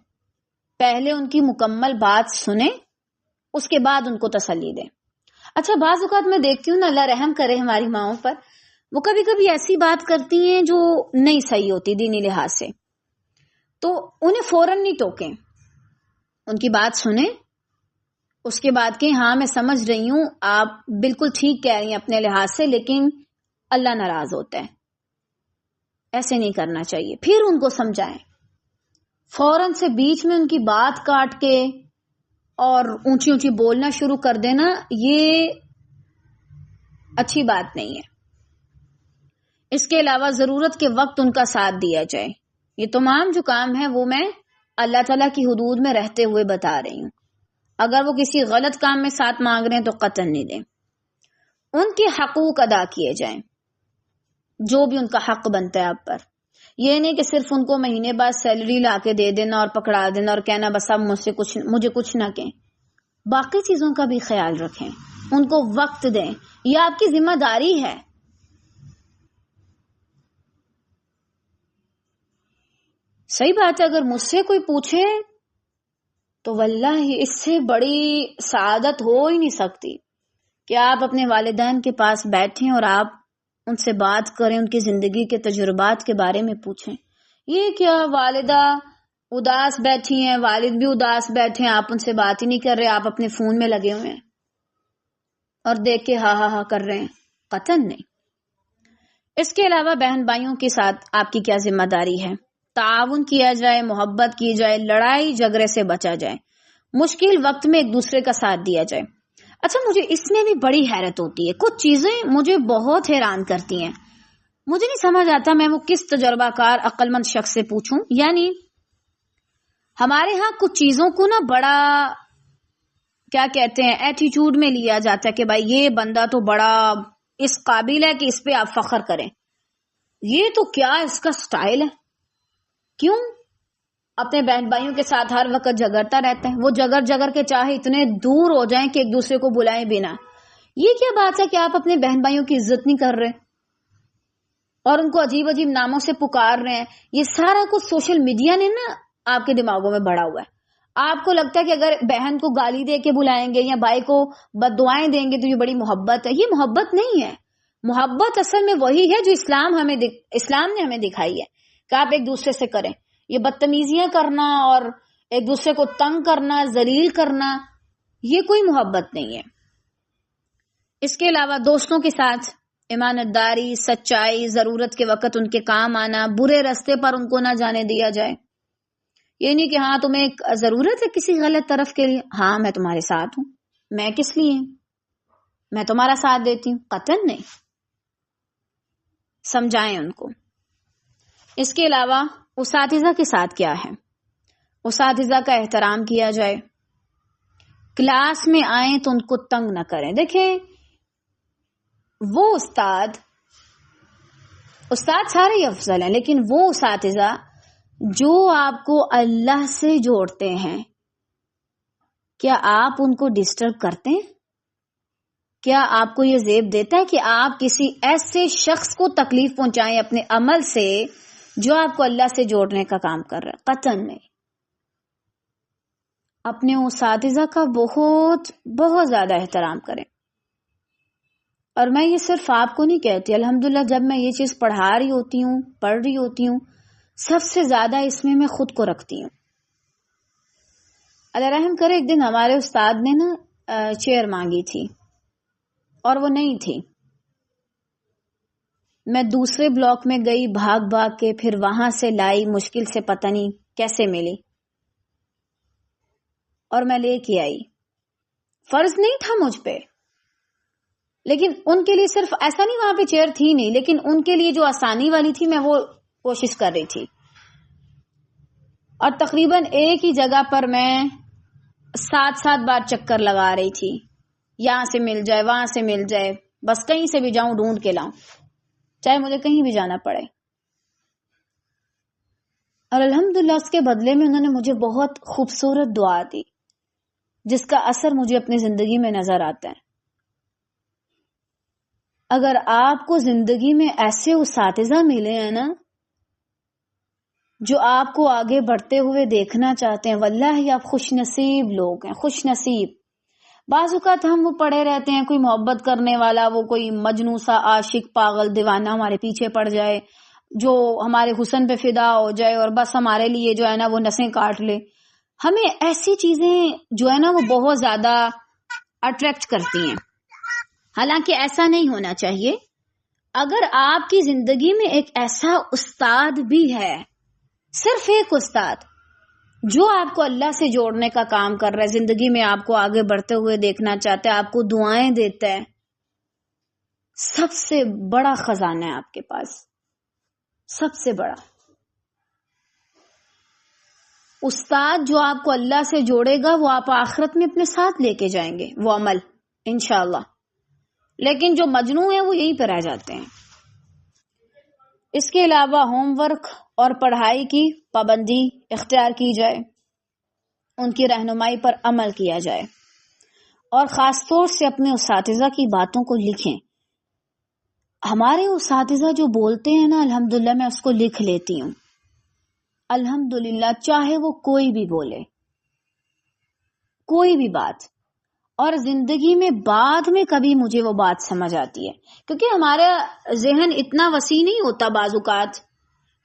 پہلے ان کی مکمل بات سنیں، اس کے بعد ان کو تسلی دیں۔ اچھا، بعض اوقات میں دیکھتی ہوں نا، اللہ رحم کرے ہماری ماؤں پر، وہ کبھی کبھی ایسی بات کرتی ہیں جو نہیں صحیح ہوتی دینی لحاظ سے، تو انہیں فوراً نہیں ٹوکیں، ان کی بات سنیں، اس کے بعد کہ ہاں میں سمجھ رہی ہوں آپ بالکل ٹھیک کہہ رہی ہیں اپنے لحاظ سے، لیکن اللہ ناراض ہوتا ہے، ایسے نہیں کرنا چاہیے. پھر ان کو سمجھائیں. فوراً سے بیچ میں ان کی بات کاٹ کے اور اونچی اونچی بولنا شروع کر دینا یہ اچھی بات نہیں ہے. اس کے علاوہ ضرورت کے وقت ان کا ساتھ دیا جائے. یہ تمام جو کام ہے وہ میں اللہ تعالیٰ کی حدود میں رہتے ہوئے بتا رہی ہوں. اگر وہ کسی غلط کام میں ساتھ مانگ رہے ہیں تو قطعاً نہیں دیں. ان کے حقوق ادا کیے جائیں جو بھی ان کا حق بنتا ہے آپ پر. یہ نہیں کہ صرف ان کو مہینے بعد سیلری لا کے دے دینا اور پکڑا دینا اور کہنا بس اب مجھے کچھ نہ کہیں. باقی چیزوں کا بھی خیال رکھیں. ان کو وقت دیں. یہ آپ کی ذمہ داری ہے. صحیح بات ہے. اگر مجھ سے کوئی پوچھے تو واللہ اس سے بڑی سعادت ہو ہی نہیں سکتی کہ آپ اپنے والدین کے پاس بیٹھیں اور آپ ان سے بات کریں, ان کی زندگی کے تجربات کے بارے میں پوچھیں. یہ کیا والدہ اداس بیٹھی ہیں, والد بھی اداس بیٹھے ہیں, آپ ان سے بات ہی نہیں کر رہے, آپ اپنے فون میں لگے ہوئے ہیں اور دیکھ کے ہاں ہاں ہاں کر رہے ہیں. قطعاً نہیں. اس کے علاوہ بہن بھائیوں کے ساتھ آپ کی کیا ذمہ داری ہے؟ تعاون کیا جائے, محبت کی جائے, لڑائی جھگڑے سے بچا جائے, مشکل وقت میں ایک دوسرے کا ساتھ دیا جائے. اچھا مجھے اس میں بھی بڑی حیرت ہوتی ہے. کچھ چیزیں مجھے بہت حیران کرتی ہیں. مجھے نہیں سمجھ آتا میں وہ کس تجربہ کار عقل مند شخص سے پوچھوں. یعنی ہمارے ہاں کچھ چیزوں کو نا بڑا کیا کہتے ہیں ایٹیٹیوڈ میں لیا جاتا ہے کہ بھائی یہ بندہ تو بڑا اس قابل ہے کہ اس پہ آپ فخر کریں. یہ تو کیا اس کا سٹائل ہے. کیوں اپنے بہن بھائیوں کے ساتھ ہر وقت جگڑتا رہتا ہے. وہ جگڑ کے چاہے اتنے دور ہو جائیں کہ ایک دوسرے کو بلائیں بنا. یہ کیا بات ہے کہ آپ اپنے بہن بھائیوں کی عزت نہیں کر رہے اور ان کو عجیب عجیب ناموں سے پکار رہے ہیں. یہ سارا کچھ سوشل میڈیا نے نا آپ کے دماغوں میں بڑھا ہوا ہے. آپ کو لگتا ہے کہ اگر بہن کو گالی دے کے بلائیں گے یا بھائی کو بددعائیں دیں گے تو یہ بڑی محبت ہے. یہ محبت نہیں ہے. محبت اصل میں وہی ہے جو اسلام نے ہمیں دکھائی ہے کہ آپ ایک دوسرے سے کریں. یہ بدتمیزیاں کرنا اور ایک دوسرے کو تنگ کرنا, ذلیل کرنا, یہ کوئی محبت نہیں ہے. اس کے علاوہ دوستوں کے ساتھ ایمانداری, سچائی, ضرورت کے وقت ان کے کام آنا, برے راستے پر ان کو نہ جانے دیا جائے. یہ نہیں کہ ہاں تمہیں ضرورت ہے کسی غلط طرف کے لیے, ہاں میں تمہارے ساتھ ہوں, میں کس لیے, میں تمہارا ساتھ دیتی ہوں. قطعاً نہیں. سمجھائیں ان کو. اس کے علاوہ اساتذہ کے ساتھ کیا ہے؟ اساتذہ کا احترام کیا جائے. کلاس میں آئیں تو ان کو تنگ نہ کریں. دیکھیں وہ استاد سارے ہی افضل ہیں, لیکن وہ اساتذہ جو آپ کو اللہ سے جوڑتے ہیں, کیا آپ ان کو ڈسٹرب کرتے ہیں؟ کیا آپ کو یہ زیب دیتا ہے کہ آپ کسی ایسے شخص کو تکلیف پہنچائیں اپنے عمل سے جو آپ کو اللہ سے جوڑنے کا کام کر رہا ہے؟ قطعاً نہیں. اپنے اساتذہ کا بہت بہت زیادہ احترام کریں. اور میں یہ صرف آپ کو نہیں کہتی, الحمدللہ جب میں یہ چیز پڑھ رہی ہوتی ہوں سب سے زیادہ اس میں خود کو رکھتی ہوں. اللہ رحم کرے, ایک دن ہمارے استاد نے نا چیئر مانگی تھی اور وہ نہیں تھی. میں دوسرے بلاک میں گئی بھاگ کے, پھر وہاں سے لائی, مشکل سے پتہ نہیں کیسے ملی اور میں لے کے آئی. فرض نہیں تھا مجھ پہ, لیکن ان کے لیے صرف ایسا نہیں, وہاں پہ چیئر تھی نہیں, لیکن ان کے لیے جو آسانی والی تھی میں وہ کوشش کر رہی تھی. اور تقریباً ایک ہی جگہ پر میں 7 بار چکر لگا رہی تھی, یہاں سے مل جائے وہاں سے مل جائے, بس کہیں سے بھی جاؤں ڈھونڈ کے لاؤں, چاہے مجھے کہیں بھی جانا پڑے. اور الحمدللہ اس کے بدلے میں انہوں نے مجھے بہت خوبصورت دعا دی جس کا اثر مجھے اپنی زندگی میں نظر آتا ہے. اگر آپ کو زندگی میں ایسے اساتذہ ملے ہیں نا جو آپ کو آگے بڑھتے ہوئے دیکھنا چاہتے ہیں, واللہ آپ خوش نصیب لوگ ہیں, خوش نصیب. بعض اوقات ہم وہ پڑے رہتے ہیں, کوئی محبت کرنے والا, وہ کوئی مجنوں سا عاشق پاگل دیوانہ ہمارے پیچھے پڑ جائے, جو ہمارے حسن پہ فدا ہو جائے اور بس ہمارے لیے جو ہے نا وہ نسیں کاٹ لے. ہمیں ایسی چیزیں جو ہے نا وہ بہت زیادہ اٹریکٹ کرتی ہیں. حالانکہ ایسا نہیں ہونا چاہیے. اگر آپ کی زندگی میں ایک ایسا استاد بھی ہے، صرف ایک استاد جو آپ کو اللہ سے جوڑنے کا کام کر رہا ہے، زندگی میں آپ کو آگے بڑھتے ہوئے دیکھنا چاہتا ہے، آپ کو دعائیں دیتا ہے، سب سے بڑا خزانہ ہے آپ کے پاس، سب سے بڑا استاد جو آپ کو اللہ سے جوڑے گا، وہ آپ آخرت میں اپنے ساتھ لے کے جائیں گے وہ عمل انشاءاللہ. لیکن جو مجنون ہیں وہ یہیں پہ رہ جاتے ہیں. اس کے علاوہ ہوم ورک اور پڑھائی کی پابندی اختیار کی جائے، ان کی رہنمائی پر عمل کیا جائے، اور خاص طور سے اپنے اساتذہ کی باتوں کو لکھیں. ہمارے اساتذہ جو بولتے ہیں نا، الحمدللہ میں اس کو لکھ لیتی ہوں، الحمدللہ، چاہے وہ کوئی بھی بولے، کوئی بھی بات، اور زندگی میں بعد میں کبھی مجھے وہ بات سمجھ آتی ہے، کیونکہ ہمارا ذہن اتنا وسیع نہیں ہوتا بعض اوقات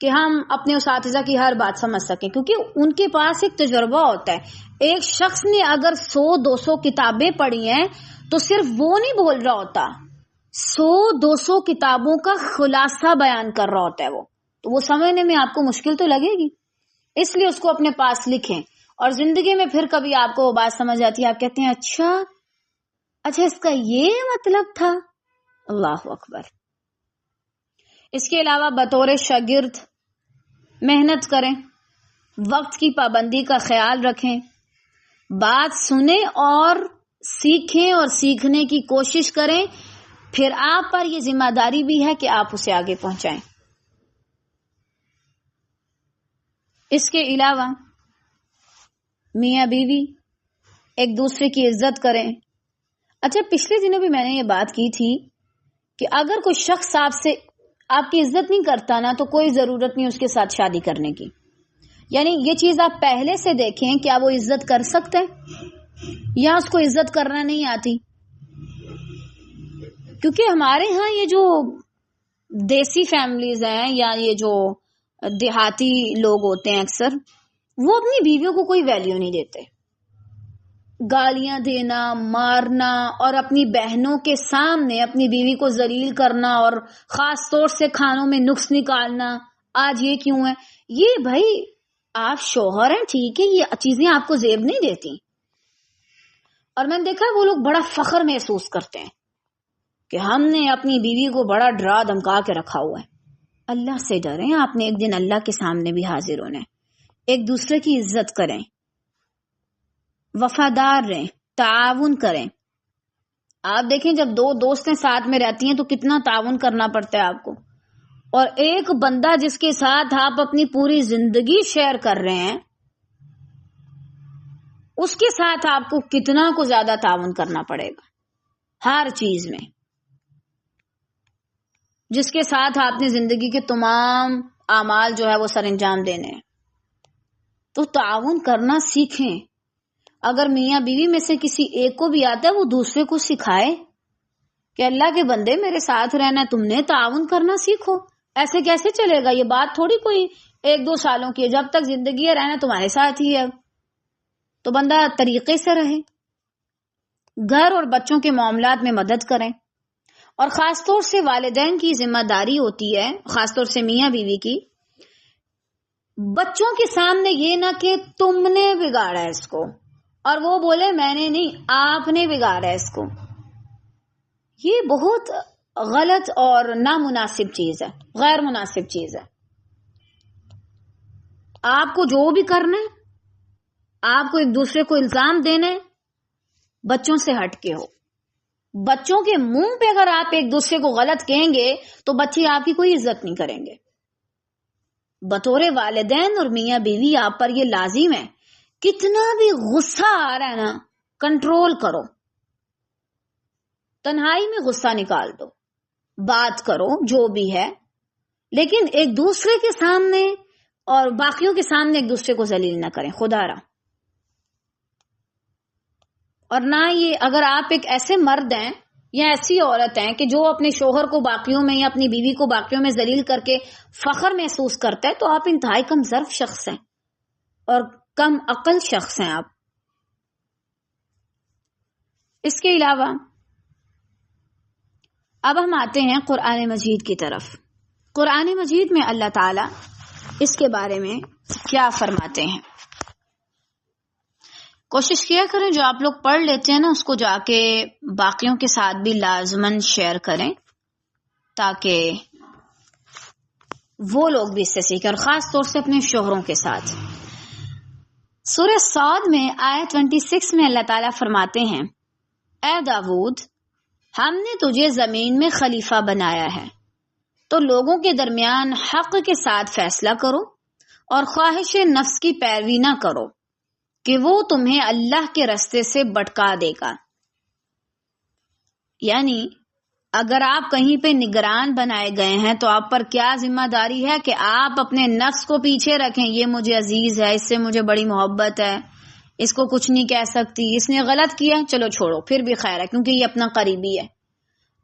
کہ ہم اپنے اساتذہ کی ہر بات سمجھ سکیں، کیونکہ ان کے پاس ایک تجربہ ہوتا ہے. ایک شخص نے اگر 100-200 کتابیں پڑھی ہیں تو صرف وہ نہیں بول رہا ہوتا، 100-200 کتابوں کا خلاصہ بیان کر رہا ہوتا ہے وہ، تو وہ سمجھنے میں آپ کو مشکل تو لگے گی. اس لیے اس کو اپنے پاس لکھیں، اور زندگی میں پھر کبھی آپ کو وہ بات سمجھ آتی ہے، آپ کہتے ہیں اچھا اس کا یہ مطلب تھا. اللہ اکبر. اس کے علاوہ بطور شاگرد محنت کریں، وقت کی پابندی کا خیال رکھیں، بات سنیں اور سیکھیں اور سیکھنے کی کوشش کریں. پھر آپ پر یہ ذمہ داری بھی ہے کہ آپ اسے آگے پہنچائیں. اس کے علاوہ میاں بیوی ایک دوسرے کی عزت کریں. اچھا، پچھلے دنوں بھی میں نے یہ بات کی تھی کہ اگر کوئی شخص آپ کی عزت نہیں کرتا نا، تو کوئی ضرورت نہیں اس کے ساتھ شادی کرنے کی. یعنی یہ چیز آپ پہلے سے دیکھیں، کیا وہ عزت کر سکتے یا اس کو عزت کرنا نہیں آتی. کیونکہ ہمارے ہاں یہ جو دیسی فیملیز ہیں یا یہ جو دیہاتی لوگ ہوتے ہیں، اکثر وہ اپنی بیویوں کو کوئی ویلیو نہیں دیتے. گالیاں دینا، مارنا، اور اپنی بہنوں کے سامنے اپنی بیوی کو ذلیل کرنا، اور خاص طور سے کھانوں میں نقص نکالنا. آج یہ کیوں ہے؟ یہ بھائی آپ شوہر ہیں، ٹھیک ہے، یہ چیزیں آپ کو زیب نہیں دیتی. اور میں نے دیکھا وہ لوگ بڑا فخر محسوس کرتے ہیں کہ ہم نے اپنی بیوی کو بڑا ڈرا دھمکا کے رکھا ہوا ہے. اللہ سے ڈریں، آپ نے ایک دن اللہ کے سامنے بھی حاضر ہونا ہے. ایک دوسرے کی عزت کریں، وفادار رہیں، تعاون کریں. آپ دیکھیں جب دو دوستیں ساتھ میں رہتی ہیں تو کتنا تعاون کرنا پڑتا ہے آپ کو، اور ایک بندہ جس کے ساتھ آپ اپنی پوری زندگی شیئر کر رہے ہیں، اس کے ساتھ آپ کو کتنا کو زیادہ تعاون کرنا پڑے گا ہر چیز میں، جس کے ساتھ آپ نے زندگی کے تمام اعمال جو ہے وہ سر انجام دینے ہیں. تو تعاون کرنا سیکھیں. اگر میاں بیوی میں سے کسی ایک کو بھی آتا ہے، وہ دوسرے کو سکھائے کہ اللہ کے بندے میرے ساتھ رہنا ہے، تم نے تعاون کرنا سیکھو. ایسے کیسے چلے گا؟ یہ بات تھوڑی کوئی 1-2 سالوں کی ہے. جب تک زندگی ہے رہنا تمہارے ساتھ ہی ہے، تو بندہ طریقے سے رہے. گھر اور بچوں کے معاملات میں مدد کریں، اور خاص طور سے والدین کی ذمہ داری ہوتی ہے، خاص طور سے میاں بیوی کی، بچوں کے سامنے یہ نہ کہ تم نے بگاڑا ہے اس کو، اور وہ بولے میں نے نہیں، آپ نے بگاڑا ہے اس کو. یہ بہت غلط اور نامناسب چیز ہے، غیر مناسب چیز ہے. آپ کو جو بھی کرنا ہے، آپ کو ایک دوسرے کو الزام دینا ہے، بچوں سے ہٹ کے ہو. بچوں کے منہ پہ اگر آپ ایک دوسرے کو غلط کہیں گے تو بچے آپ کی کوئی عزت نہیں کریں گے. بطور والدین اور میاں بیوی آپ پر یہ لازم ہے، کتنا بھی غصہ آ رہا ہے نا، کنٹرول کرو. تنہائی میں غصہ نکال دو، بات کرو جو بھی ہے، لیکن ایک دوسرے کے سامنے اور باقیوں کے سامنے ایک دوسرے کو ذلیل نہ کریں خدا را. اور نہ یہ، اگر آپ ایک ایسے مرد ہیں یا ایسی عورت ہیں کہ جو اپنے شوہر کو باقیوں میں یا اپنی بیوی کو باقیوں میں ذلیل کر کے فخر محسوس کرتا ہے، تو آپ انتہائی کم ظرف شخص ہیں اور کم عقل شخص ہیں آپ. اس کے علاوہ اب ہم آتے ہیں قرآن مجید کی طرف. قرآن مجید میں اللہ تعالی اس کے بارے میں کیا فرماتے ہیں. کوشش کیا کریں جو آپ لوگ پڑھ لیتے ہیں نا اس کو جا کے باقیوں کے ساتھ بھی لازماً شیئر کریں تاکہ وہ لوگ بھی اس سے سیکھیں، اور خاص طور سے اپنے شوہروں کے ساتھ. سورہ صاد میں آیت 26 میں اللہ تعالیٰ فرماتے ہیں، اے داؤد ہم نے تجھے زمین میں خلیفہ بنایا ہے تو لوگوں کے درمیان حق کے ساتھ فیصلہ کرو اور خواہش نفس کی پیروی نہ کرو کہ وہ تمہیں اللہ کے راستے سے بھٹکا دے گا. یعنی اگر آپ کہیں پہ نگران بنائے گئے ہیں تو آپ پر کیا ذمہ داری ہے کہ آپ اپنے نفس کو پیچھے رکھیں. یہ مجھے عزیز ہے، اس سے مجھے بڑی محبت ہے، اس کو کچھ نہیں کہہ سکتی، اس نے غلط کیا چلو چھوڑو، پھر بھی خیر ہے کیونکہ یہ اپنا قریبی ہے.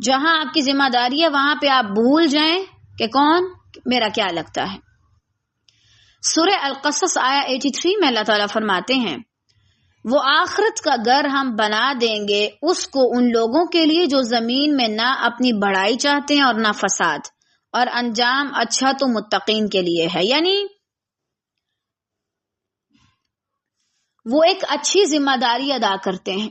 جہاں آپ کی ذمہ داری ہے وہاں پہ آپ بھول جائیں کہ کون میرا کیا لگتا ہے. سورہ القصص آیا 83 میں اللہ تعالیٰ فرماتے ہیں، وہ آخرت کا گھر ہم بنا دیں گے اس کو ان لوگوں کے لیے جو زمین میں نہ اپنی بڑائی چاہتے ہیں اور نہ فساد، اور انجام اچھا تو متقین کے لیے ہے. یعنی وہ ایک اچھی ذمہ داری ادا کرتے ہیں،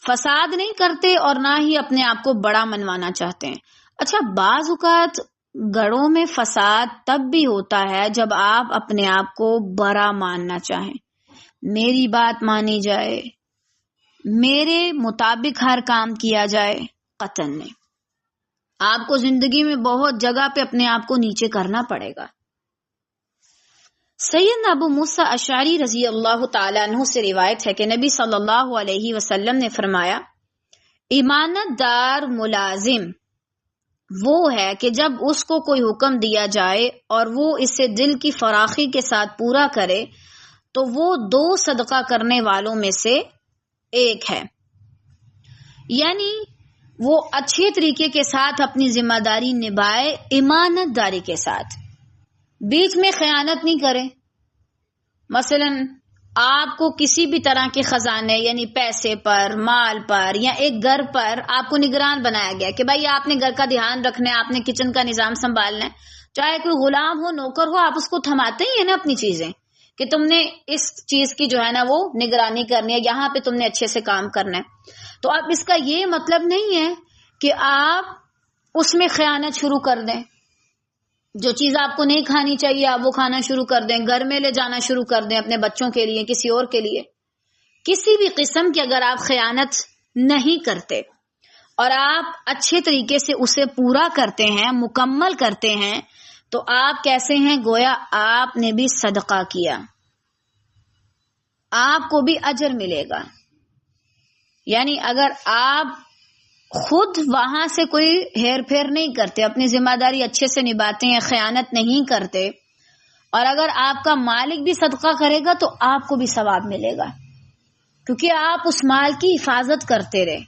فساد نہیں کرتے اور نہ ہی اپنے آپ کو بڑا منوانا چاہتے ہیں. اچھا بعض اوقات گھروں میں فساد تب بھی ہوتا ہے جب آپ اپنے آپ کو بڑا ماننا چاہیں، میری بات مانی جائے، میرے مطابق ہر کام کیا جائے. قطعاً نہیں، آپ کو زندگی میں بہت جگہ پہ اپنے آپ کو نیچے کرنا پڑے گا. سیدنا ابو موسیٰ اشعری رضی اللہ تعالیٰ عنہ سے روایت ہے کہ نبی صلی اللہ علیہ وسلم نے فرمایا، امانت دار ملازم وہ ہے کہ جب اس کو کوئی حکم دیا جائے اور وہ اسے دل کی فراخی کے ساتھ پورا کرے تو وہ 2 صدقہ کرنے والوں میں سے ایک ہے. یعنی وہ اچھے طریقے کے ساتھ اپنی ذمہ داری نبھائے، امانت داری کے ساتھ، بیچ میں خیانت نہیں کرے. مثلا آپ کو کسی بھی طرح کے خزانے یعنی پیسے پر، مال پر یا ایک گھر پر آپ کو نگران بنایا گیا کہ بھائی آپ نے گھر کا دھیان رکھنا ہے، آپ نے کچن کا نظام سنبھالنا ہے، چاہے کوئی غلام ہو نوکر ہو، آپ اس کو تھماتے ہی ہیں نا اپنی چیزیں کہ تم نے اس چیز کی جو ہے نا وہ نگرانی کرنی ہے، یہاں پہ تم نے اچھے سے کام کرنا ہے. تو اب اس کا یہ مطلب نہیں ہے کہ آپ اس میں خیانت شروع کر دیں، جو چیز آپ کو نہیں کھانی چاہیے آپ وہ کھانا شروع کر دیں، گھر میں لے جانا شروع کر دیں اپنے بچوں کے لیے، کسی اور کے لیے. کسی بھی قسم کی اگر آپ خیانت نہیں کرتے اور آپ اچھے طریقے سے اسے پورا کرتے ہیں، مکمل کرتے ہیں، تو آپ کیسے ہیں؟ گویا آپ نے بھی صدقہ کیا، آپ کو بھی اجر ملے گا. یعنی اگر آپ خود وہاں سے کوئی ہیر پھیر نہیں کرتے، اپنی ذمہ داری اچھے سے نبھاتے ہیں، خیانت نہیں کرتے، اور اگر آپ کا مالک بھی صدقہ کرے گا تو آپ کو بھی ثواب ملے گا کیونکہ آپ اس مال کی حفاظت کرتے رہے،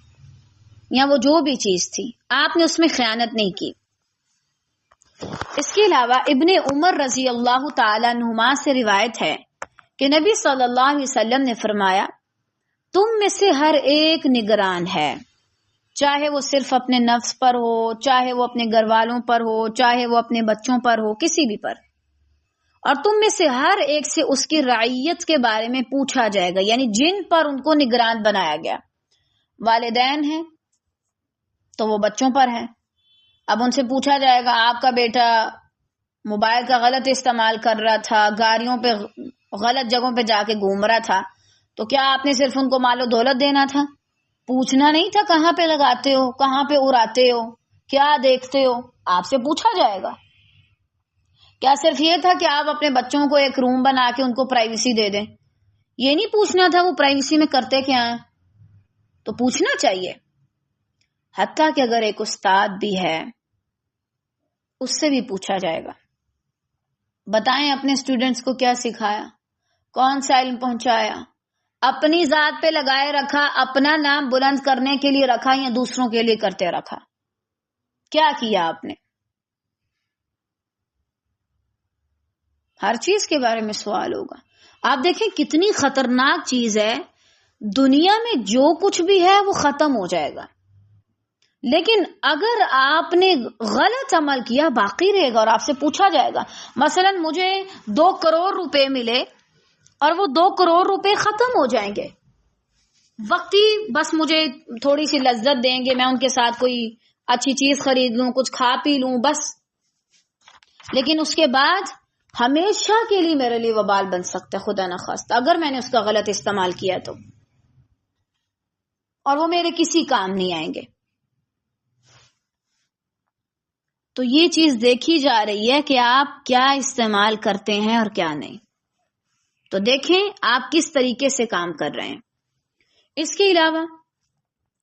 یا وہ جو بھی چیز تھی آپ نے اس میں خیانت نہیں کی. اس کے علاوہ ابن عمر رضی اللہ تعالیٰ عنہما سے روایت ہے کہ نبی صلی اللہ علیہ وسلم نے فرمایا، تم میں سے ہر ایک نگران ہے، چاہے وہ صرف اپنے نفس پر ہو، چاہے وہ اپنے گھر والوں پر ہو، چاہے وہ اپنے بچوں پر ہو، کسی بھی پر، اور تم میں سے ہر ایک سے اس کی رعیت کے بارے میں پوچھا جائے گا. یعنی جن پر ان کو نگران بنایا گیا، والدین ہیں تو وہ بچوں پر ہیں، اب ان سے پوچھا جائے گا آپ کا بیٹا موبائل کا غلط استعمال کر رہا تھا، گاڑیوں پہ غلط جگہوں پہ جا کے گھوم رہا تھا، تو کیا آپ نے صرف ان کو مال و دولت دینا تھا؟ پوچھنا نہیں تھا کہاں پہ لگاتے ہو، کہاں پہ اڑاتے ہو، کیا دیکھتے ہو؟ آپ سے پوچھا جائے گا. کیا صرف یہ تھا کہ آپ اپنے بچوں کو ایک روم بنا کے ان کو پرائیویسی دے دیں؟ یہ نہیں پوچھنا تھا وہ پرائیویسی میں کرتے کیا ہیں. تو پوچھنا چاہیے. حتیٰ کہ اگر ایک استاد بھی ہے اس سے بھی پوچھا جائے گا، بتائیں اپنے اسٹوڈنٹس کو کیا سکھایا، کون سا علم پہنچایا، اپنی ذات پہ لگائے رکھا، اپنا نام بلند کرنے کے لیے رکھا یا دوسروں کے لیے کرتے رکھا؟ کیا کیا آپ نے؟ ہر چیز کے بارے میں سوال ہوگا. آپ دیکھیں کتنی خطرناک چیز ہے، دنیا میں جو کچھ بھی ہے وہ ختم ہو جائے گا، لیکن اگر آپ نے غلط عمل کیا باقی رہے گا اور آپ سے پوچھا جائے گا. مثلا مجھے 2 کروڑ روپے ملے اور وہ 2 کروڑ روپے ختم ہو جائیں گے وقتی، بس مجھے تھوڑی سی لذت دیں گے، میں ان کے ساتھ کوئی اچھی چیز خرید لوں، کچھ کھا پی لوں بس، لیکن اس کے بعد ہمیشہ کے لیے میرے لیے وبال بن سکتا ہے خدا نخواستہ اگر میں نے اس کا غلط استعمال کیا تو، اور وہ میرے کسی کام نہیں آئیں گے. تو یہ چیز دیکھی جا رہی ہے کہ آپ کیا استعمال کرتے ہیں اور کیا نہیں. تو دیکھیں آپ کس طریقے سے کام کر رہے ہیں. اس کے علاوہ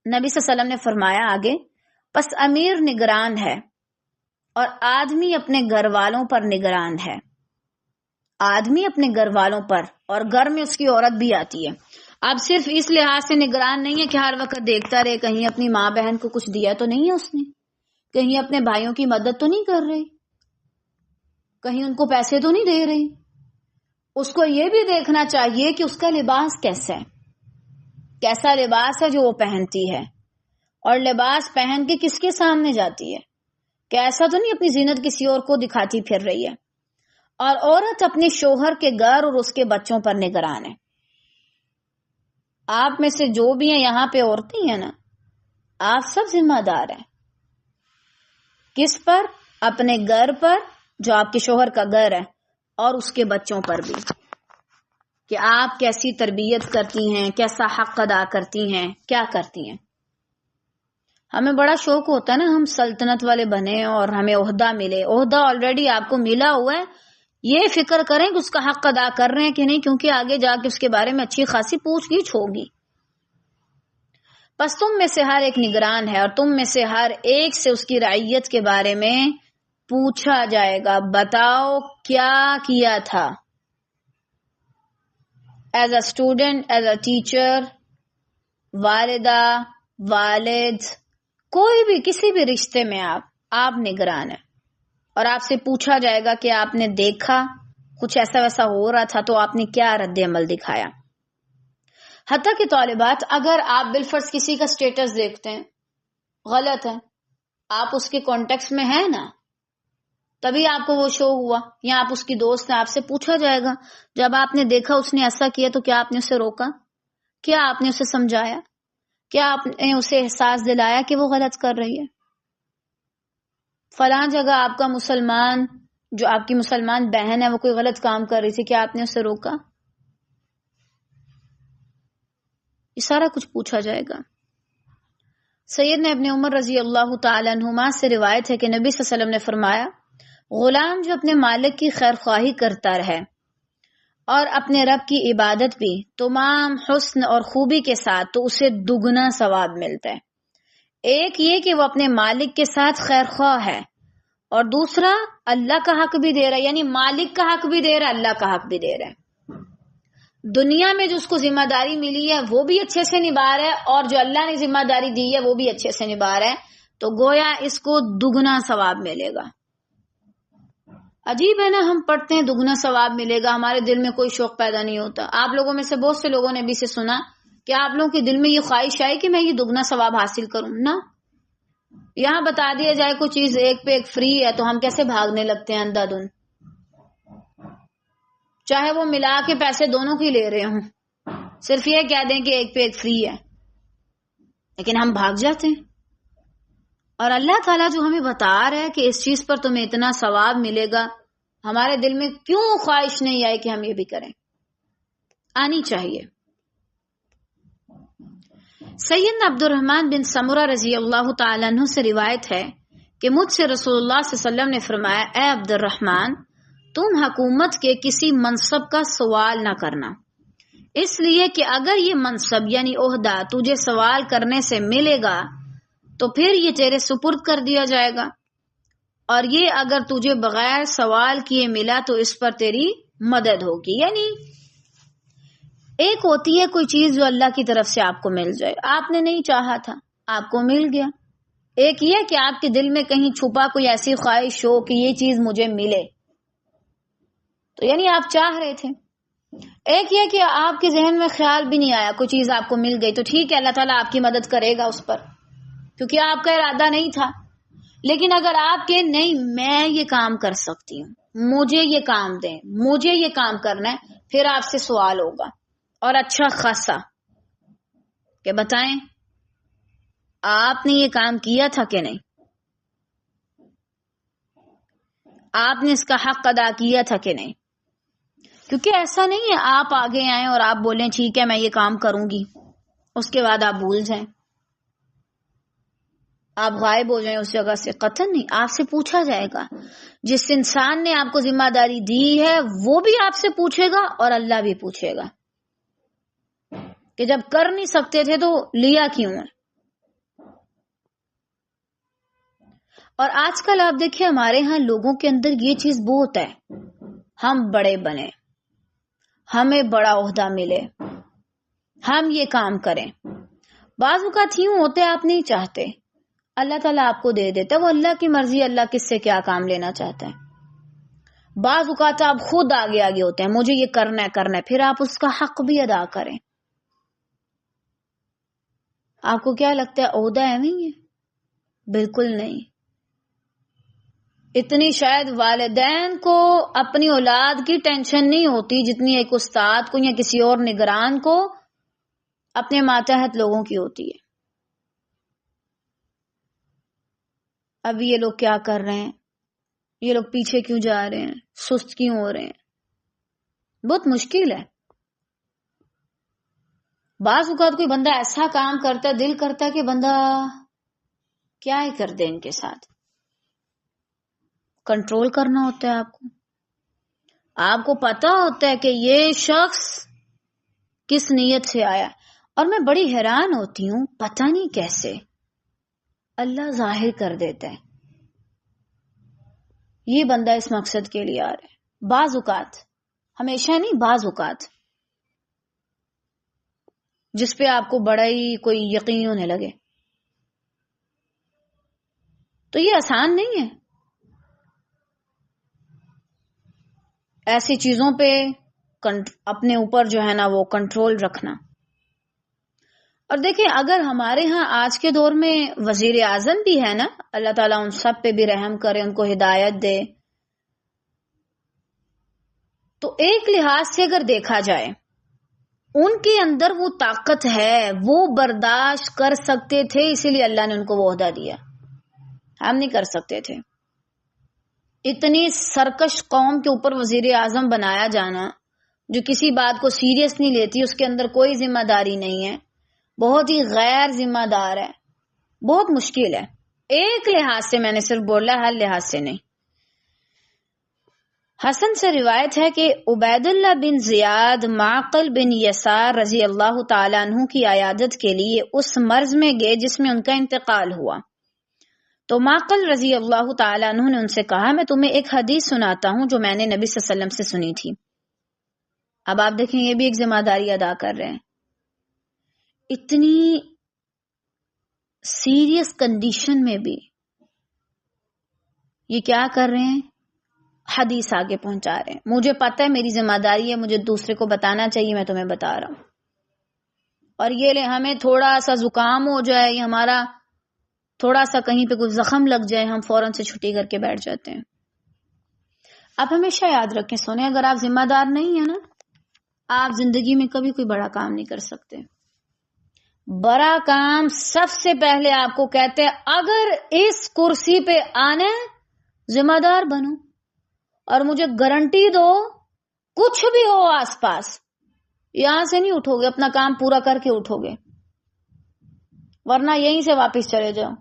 نبی صلی اللہ علیہ وسلم نے فرمایا آگے، پس امیر نگران ہے اور آدمی اپنے گھر والوں پر نگران ہے. آدمی اپنے گھر والوں پر، اور گھر میں اس کی عورت بھی آتی ہے. اب صرف اس لحاظ سے نگران نہیں ہے کہ ہر وقت دیکھتا رہے کہیں اپنی ماں بہن کو کچھ دیا تو نہیں ہے اس نے، کہیں اپنے بھائیوں کی مدد تو نہیں کر رہی، کہیں ان کو پیسے تو نہیں دے رہی. اس کو یہ بھی دیکھنا چاہیے کہ اس کا لباس کیسا ہے، کیسا لباس ہے جو وہ پہنتی ہے، اور لباس پہن کے کس کے سامنے جاتی ہے، کہ ایسا تو نہیں اپنی زینت کسی اور کو دکھاتی پھر رہی ہے. اور عورت اپنے شوہر کے گھر اور اس کے بچوں پر نگران ہے. آپ میں سے جو بھی ہیں یہاں پہ عورتیں ہیں نا، آپ سب ذمہ دار ہیں. کس پر؟ اپنے گھر پر جو آپ کے شوہر کا گھر ہے، اور اس کے بچوں پر بھی، کہ آپ کیسی تربیت کرتی ہیں، کیسا حق ادا کرتی ہیں، کیا کرتی ہیں. ہمیں بڑا شوق ہوتا ہے نا ہم سلطنت والے بنے اور ہمیں عہدہ ملے. عہدہ آلریڈی آپ کو ملا ہوا ہے، یہ فکر کریں کہ اس کا حق ادا کر رہے ہیں کہ نہیں، کیونکہ آگے جا کے اس کے بارے میں اچھی خاصی پوچھ گچھ ہوگی. پس تم میں سے ہر ایک نگران ہے، اور تم میں سے ہر ایک سے اس کی رعیت کے بارے میں پوچھا جائے گا. بتاؤ کیا کیا تھا. As a student, as a teacher, والدہ، والد، کوئی بھی کسی بھی رشتے میں آپ نگران ہیں، اور آپ سے پوچھا جائے گا کہ آپ نے دیکھا کچھ ایسا ویسا ہو رہا تھا تو آپ نے کیا رد عمل دکھایا. حتیٰ کہ طالبات، اگر آپ بالفرض کسی کا سٹیٹس دیکھتے ہیں غلط ہے، آپ اس کے کانٹیکس میں ہیں نا، تبھی آپ کو وہ شو ہوا، یا آپ اس کی دوست ہیں، آپ سے پوچھا جائے گا جب آپ نے دیکھا اس نے ایسا کیا تو کیا آپ نے اسے روکا، کیا آپ نے اسے سمجھایا، کیا آپ نے اسے احساس دلایا کہ وہ غلط کر رہی ہے. فلاں جگہ آپ کا مسلمان، جو آپ کی مسلمان بہن ہے، وہ کوئی غلط کام کر رہی تھی، کیا آپ نے اسے روکا. یہ سارا کچھ پوچھا جائے گا. سیدنا ابن عمر رضی اللہ تعالی عنہما سے روایت ہے کہ نبی صلی اللہ علیہ وسلم نے فرمایا، غلام جو اپنے مالک کی خیر خواہی کرتا رہے اور اپنے رب کی عبادت بھی تمام حسن اور خوبی کے ساتھ، تو اسے دگنا ثواب ملتا ہے. ایک یہ کہ وہ اپنے مالک کے ساتھ خیر خواہ ہے، اور دوسرا اللہ کا حق بھی دے رہا ہے، یعنی مالک کا حق بھی دے رہا ہے، اللہ کا حق بھی دے رہا ہے. دنیا میں جو اس کو ذمہ داری ملی ہے وہ بھی اچھے سے نبھا رہا ہے، اور جو اللہ نے ذمہ داری دی ہے وہ بھی اچھے سے نبھا رہا ہے، تو گویا اس کو دگنا ثواب ملے گا. عجیب ہے نا، ہم پڑھتے ہیں دگنا ثواب ملے گا، ہمارے دل میں کوئی شوق پیدا نہیں ہوتا. آپ لوگوں میں سے بہت سے لوگوں نے بھی سے سنا کہ آپ لوگوں کے دل میں یہ خواہش آئی کہ میں یہ دگنا ثواب حاصل کروں نا. یہاں بتا دیا جائے کوئی چیز ایک پہ ایک فری ہے تو ہم کیسے بھاگنے لگتے ہیں اندھا دھند، چاہے وہ ملا کے پیسے دونوں کی لے رہے ہوں، صرف یہ کہہ دیں کہ ایک پہ ایک فری ہے، لیکن ہم بھاگ جاتے ہیں. اور اللہ تعالیٰ جو ہمیں بتا رہا ہے کہ اس چیز پر تمہیں اتنا ثواب ملے گا، ہمارے دل میں کیوں خواہش نہیں آئی کہ ہم یہ بھی کریں؟ آنی چاہیے. سیدنا عبد الرحمن بن سمرہ رضی اللہ تعالیٰ عنہ سے روایت ہے کہ مجھ سے رسول اللہ صلی اللہ علیہ وسلم نے فرمایا، اے عبد الرحمن، تم حکومت کے کسی منصب کا سوال نہ کرنا، اس لیے کہ اگر یہ منصب یعنی عہدہ تجھے سوال کرنے سے ملے گا تو پھر یہ تیرے سپرد کر دیا جائے گا، اور یہ اگر تجھے بغیر سوال کیے ملا تو اس پر تیری مدد ہوگی. یعنی ایک ہوتی ہے کوئی چیز جو اللہ کی طرف سے آپ کو مل جائے، آپ نے نہیں چاہا تھا، آپ کو مل گیا. ایک یہ کہ آپ کے دل میں کہیں چھپا کوئی ایسی خواہش ہو کہ یہ چیز مجھے ملے، تو یعنی آپ چاہ رہے تھے. ایک یہ کہ آپ کے ذہن میں خیال بھی نہیں آیا، کوئی چیز آپ کو مل گئی تو ٹھیک ہے، اللہ تعالیٰ آپ کی مدد کرے گا اس پر. کیونکہ آپ کا ارادہ نہیں تھا. لیکن اگر آپ کے نہیں میں یہ کام کر سکتی ہوں, مجھے یہ کام دیں, مجھے یہ کام کرنا ہے, پھر آپ سے سوال ہوگا اور اچھا خاصا کہ بتائیں آپ نے یہ کام کیا تھا کہ نہیں, آپ نے اس کا حق ادا کیا تھا کہ نہیں. کیونکہ ایسا نہیں ہے آپ آگے آئیں اور آپ بولیں ٹھیک ہے میں یہ کام کروں گی, اس کے بعد آپ بھول جائیں, آپ غائب ہو جائیں اس جگہ سے. قطعاً نہیں, آپ سے پوچھا جائے گا. جس انسان نے آپ کو ذمہ داری دی ہے وہ بھی آپ سے پوچھے گا اور اللہ بھی پوچھے گا کہ جب کر نہیں سکتے تھے تو لیا کیوں ہے. اور آج کل آپ دیکھیں ہمارے ہاں لوگوں کے اندر یہ چیز بہت ہے, ہم بڑے بنے, ہمیں بڑا عہدہ ملے, ہم یہ کام کریں. بعض اوقات یوں ہوتے آپ نہیں چاہتے, اللہ تعالیٰ آپ کو دے دیتا ہے, وہ اللہ کی مرضی, اللہ کس سے کیا کام لینا چاہتا ہے. بعض اوقات آپ خود آگے آگے ہوتے ہیں مجھے یہ کرنا ہے, پھر آپ اس کا حق بھی ادا کریں. آپ کو کیا لگتا ہے عہدہ ہے نہیں ہے؟ بالکل نہیں. اتنی شاید والدین کو اپنی اولاد کی ٹینشن نہیں ہوتی جتنی ایک استاد کو یا کسی اور نگران کو اپنے ماتحت لوگوں کی ہوتی ہے. اب یہ لوگ کیا کر رہے ہیں, یہ لوگ پیچھے کیوں جا رہے ہیں, سست کیوں ہو رہے ہیں. بہت مشکل ہے. بعض اوقات کوئی بندہ ایسا کام کرتا ہے, دل کرتا ہے کہ بندہ کیا ہی کر دے ان کے ساتھ. کنٹرول کرنا ہوتا ہے آپ کو. آپ کو پتا ہوتا ہے کہ یہ شخص کس نیت سے آیا. اور میں بڑی حیران ہوتی ہوں, پتہ نہیں کیسے اللہ ظاہر کر دیتا ہے یہ بندہ اس مقصد کے لیے آ رہا ہے. بعض اوقات, ہمیشہ نہیں, بعض اوقات جس پہ آپ کو بڑا ہی کوئی یقین ہونے لگے. تو یہ آسان نہیں ہے ایسی چیزوں پہ اپنے اوپر جو ہے نا وہ کنٹرول رکھنا. اور دیکھیں اگر ہمارے ہاں آج کے دور میں وزیر اعظم بھی ہے نا, اللہ تعالیٰ ان سب پہ بھی رحم کرے, ان کو ہدایت دے, تو ایک لحاظ سے اگر دیکھا جائے ان کے اندر وہ طاقت ہے, وہ برداشت کر سکتے تھے, اسی لیے اللہ نے ان کو وہ عہدہ دیا. ہم نہیں کر سکتے تھے. اتنی سرکش قوم کے اوپر وزیر اعظم بنایا جانا جو کسی بات کو سیریس نہیں لیتی, اس کے اندر کوئی ذمہ داری نہیں ہے, بہت ہی غیر ذمہ دار ہے, بہت مشکل ہے. ایک لحاظ سے میں نے صرف بولا, ہر لحاظ سے نہیں. حسن سے روایت ہے کہ عبید اللہ بن زیاد معقل بن یسار رضی اللہ تعالیٰ عنہ کی عیادت کے لیے اس مرض میں گئے جس میں ان کا انتقال ہوا. تو معقل رضی اللہ تعالیٰ عنہ نے ان سے کہا میں تمہیں ایک حدیث سناتا ہوں جو میں نے نبی صلی اللہ علیہ وسلم سے سنی تھی. اب آپ دیکھیں یہ بھی ایک ذمہ داری ادا کر رہے ہیں. اتنی سیریس کنڈیشن میں بھی یہ کیا کر رہے ہیں, حدیث آگے پہنچا رہے ہیں. مجھے پتہ ہے میری ذمہ داری ہے, مجھے دوسرے کو بتانا چاہیے, میں تمہیں بتا رہا ہوں. اور یہ لے ہمیں تھوڑا سا زکام ہو جائے یا ہمارا تھوڑا سا کہیں پہ کوئی زخم لگ جائے, ہم فوراً سے چھٹی کر کے بیٹھ جاتے ہیں. آپ ہمیشہ یاد رکھیں سونے, اگر آپ ذمہ دار نہیں ہیں نا, آپ زندگی میں کبھی کوئی بڑا کام نہیں کر سکتے. بڑا کام سب سے پہلے آپ کو کہتے ہیں اگر اس کرسی پہ آنے ذمہ دار بنو, اور مجھے گارنٹی دو کچھ بھی ہو آس پاس یہاں سے نہیں اٹھو گے, اپنا کام پورا کر کے اٹھو گے, ورنہ یہیں سے واپس چلے جاؤ.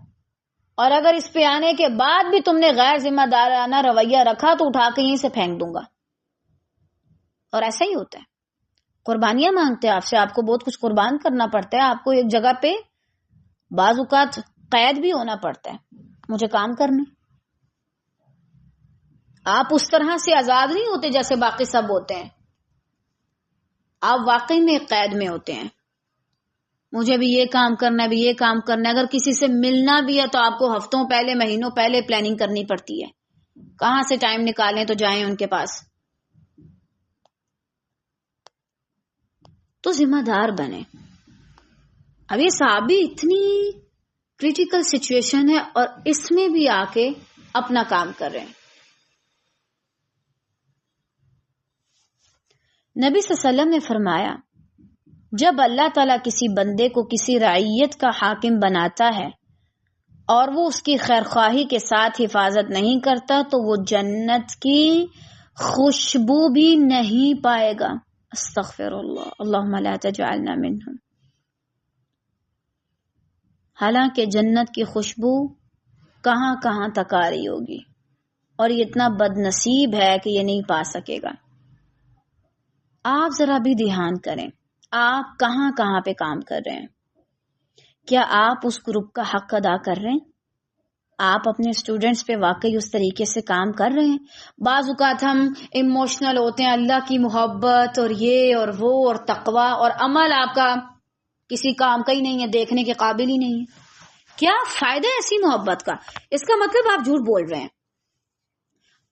اور اگر اس پہ آنے کے بعد بھی تم نے غیر ذمہ دارانہ رویہ رکھا تو اٹھا کے یہیں سے پھینک دوں گا. اور ایسا ہی ہوتا ہے. قربانیاں مانگتے ہیں آپ سے, آپ کو بہت کچھ قربان کرنا پڑتا ہے, آپ کو ایک جگہ پہ بعض اوقات قید بھی ہونا پڑتا ہے, مجھے کام کرنے. آپ اس طرح سے آزاد نہیں ہوتے جیسے باقی سب ہوتے ہیں, آپ واقعی میں قید میں ہوتے ہیں. مجھے بھی یہ کام کرنا ہے, بھی یہ کام کرنا ہے. اگر کسی سے ملنا بھی ہے تو آپ کو ہفتوں پہلے, مہینوں پہلے پلاننگ کرنی پڑتی ہے, کہاں سے ٹائم نکالیں تو جائیں ان کے پاس. تو ذمہ دار بنے. اب یہ صحابی اتنی کریٹیکل سچویشن ہے اور اس میں بھی آ کے اپنا کام کر رہے ہیں. نبی صلی اللہ علیہ وسلم نے فرمایا جب اللہ تعالیٰ کسی بندے کو کسی رعیت کا حاکم بناتا ہے اور وہ اس کی خیرخواہی کے ساتھ حفاظت نہیں کرتا تو وہ جنت کی خوشبو بھی نہیں پائے گا. استغفر اللہ اللہم لا تجعلنا منہم. حالانکہ جنت کی خوشبو کہاں کہاں تک آ رہی ہوگی اور یہ اتنا بد نصیب ہے کہ یہ نہیں پا سکے گا. آپ ذرا بھی دھیان کریں آپ کہاں کہاں پہ کام کر رہے ہیں. کیا آپ اس گروپ کا حق ادا کر رہے ہیں؟ آپ اپنے اسٹوڈنٹس پہ واقعی اس طریقے سے کام کر رہے ہیں؟ بعض اوقات ہم ایموشنل ہوتے ہیں، اللہ کی محبت اور یہ اور وہ اور تقوی، اور عمل آپ کا کسی کام کا ہی نہیں ہے، دیکھنے کے قابل ہی نہیں ہے. کیا فائدہ ہے ایسی محبت کا؟ اس کا مطلب آپ جھوٹ بول رہے ہیں.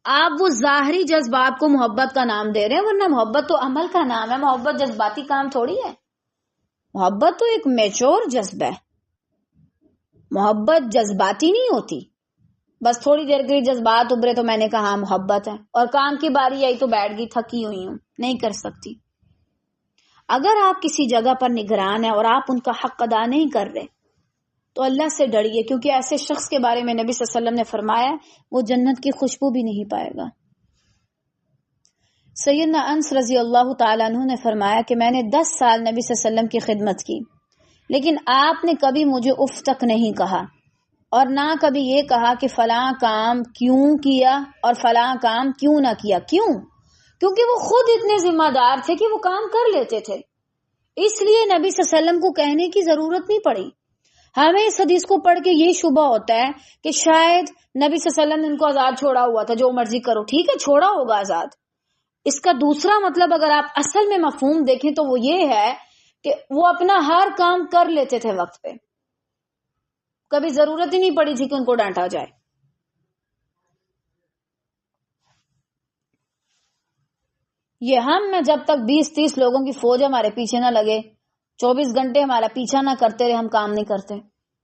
آپ وہ ظاہری جذبات کو محبت کا نام دے رہے ہیں، ورنہ محبت تو عمل کا نام ہے. محبت جذباتی کام تھوڑی ہے. محبت تو ایک میچور جذبہ ہے. محبت جذباتی نہیں ہوتی. بس تھوڑی دیر کے لیے جذبات ابھرے تو میں نے کہا محبت ہے، اور کام کی باری آئی تو بیٹھ گئی، تھکی ہوئی ہوں، نہیں کر سکتی. اگر آپ کسی جگہ پر نگران ہیں اور آپ ان کا حق ادا نہیں کر رہے تو اللہ سے ڈریے، کیونکہ ایسے شخص کے بارے میں نبی صلی اللہ علیہ وسلم نے فرمایا وہ جنت کی خوشبو بھی نہیں پائے گا. سیدنا انس رضی اللہ تعالیٰ عنہ نے فرمایا کہ میں نے 10 سال نبی صلی اللہ علیہ وسلم کی خدمت کی، لیکن آپ نے کبھی مجھے اف تک نہیں کہا اور نہ کبھی یہ کہا کہ فلاں کام کیوں کیا اور فلاں کام کیوں نہ کیا. کیوں؟ کیونکہ وہ خود اتنے ذمہ دار تھے کہ وہ کام کر لیتے تھے، اس لیے نبی صلی اللہ علیہ وسلم کو کہنے کی ضرورت نہیں پڑی. ہمیں اس حدیث کو پڑھ کے یہ شبہ ہوتا ہے کہ شاید نبی صلی اللہ علیہ وسلم نے ان کو آزاد چھوڑا ہوا تھا، جو مرضی کرو. ٹھیک ہے، چھوڑا ہوگا آزاد. اس کا دوسرا مطلب اگر آپ اصل میں مفہوم دیکھیں تو وہ یہ ہے کہ وہ اپنا ہر کام کر لیتے تھے وقت پہ، کبھی ضرورت ہی نہیں پڑی تھی کہ ان کو ڈانٹا جائے. یہ ہم میں جب تک 20-30 لوگوں کی فوج ہمارے پیچھے نہ لگے، 24 گھنٹے ہمارا پیچھا نہ کرتے رہے، ہم کام نہیں کرتے.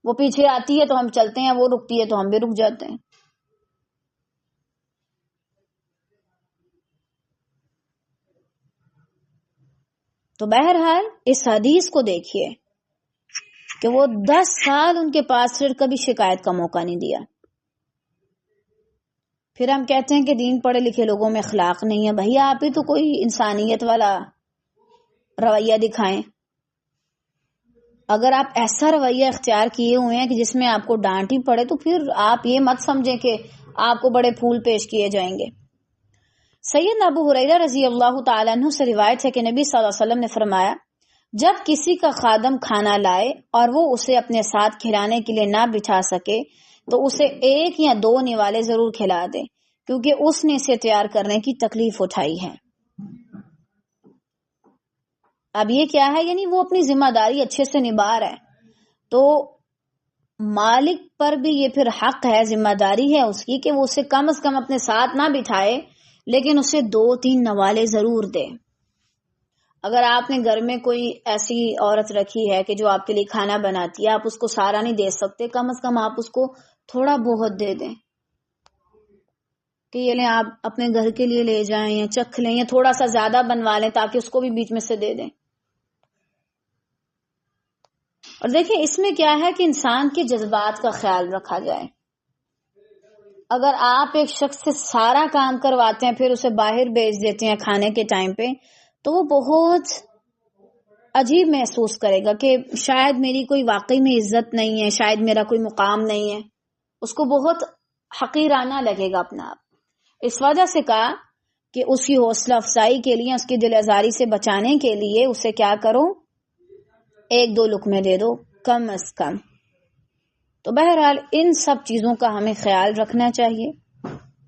وہ پیچھے آتی ہے تو ہم چلتے ہیں، وہ رکتی ہے تو ہم بھی رک جاتے ہیں. تو بہرحال اس حدیث کو دیکھیے کہ وہ 10 سال ان کے پاس پھر کبھی شکایت کا موقع نہیں دیا. پھر ہم کہتے ہیں کہ دین پڑھے لکھے لوگوں میں اخلاق نہیں ہے. بھیا آپ ہی تو کوئی انسانیت والا رویہ دکھائیں. اگر آپ ایسا رویہ اختیار کیے ہوئے ہیں کہ جس میں آپ کو ڈانٹ ہی پڑے تو پھر آپ یہ مت سمجھیں کہ آپ کو بڑے پھول پیش کیے جائیں گے. سیدنا ابو ہریرہ رضی اللہ تعالیٰ عنہ سے روایت ہے کہ نبی صلی اللہ علیہ وسلم نے فرمایا جب کسی کا خادم کھانا لائے اور وہ اسے اپنے ساتھ کھلانے کے لیے نہ بٹھا سکے تو اسے 1 یا 2 نوالے ضرور کھلا دے، کیونکہ اس نے اسے تیار کرنے کی تکلیف اٹھائی ہے. اب یہ کیا ہے؟ یعنی وہ اپنی ذمہ داری اچھے سے نبھا رہا ہے، تو مالک پر بھی یہ پھر حق ہے، ذمہ داری ہے اس کی کہ وہ اسے کم از کم اپنے ساتھ نہ بٹھائے لیکن اسے 2-3 نوالے ضرور دے. اگر آپ نے گھر میں کوئی ایسی عورت رکھی ہے کہ جو آپ کے لیے کھانا بناتی ہے، آپ اس کو سارا نہیں دے سکتے، کم از کم آپ اس کو تھوڑا بہت دے دیں کہ یہ لیں آپ اپنے گھر کے لیے لے جائیں یا چکھ لیں، یا تھوڑا سا زیادہ بنوا لیں تاکہ اس کو بھی بیچ میں سے دے دیں. اور دیکھیں اس میں کیا ہے کہ انسان کے جذبات کا خیال رکھا جائے. اگر آپ ایک شخص سے سارا کام کرواتے ہیں پھر اسے باہر بھیج دیتے ہیں کھانے کے ٹائم پہ، تو وہ بہت عجیب محسوس کرے گا کہ شاید میری کوئی واقعی میں عزت نہیں ہے، شاید میرا کوئی مقام نہیں ہے. اس کو بہت حقیرانہ لگے گا اپنا آپ. اس وجہ سے کہا کہ اس کی حوصلہ افزائی کے لیے، اس کی دل آزاری سے بچانے کے لیے اسے کیا کرو، 1-2 لقمے دے دو کم از کم. تو بہرحال ان سب چیزوں کا ہمیں خیال رکھنا چاہیے.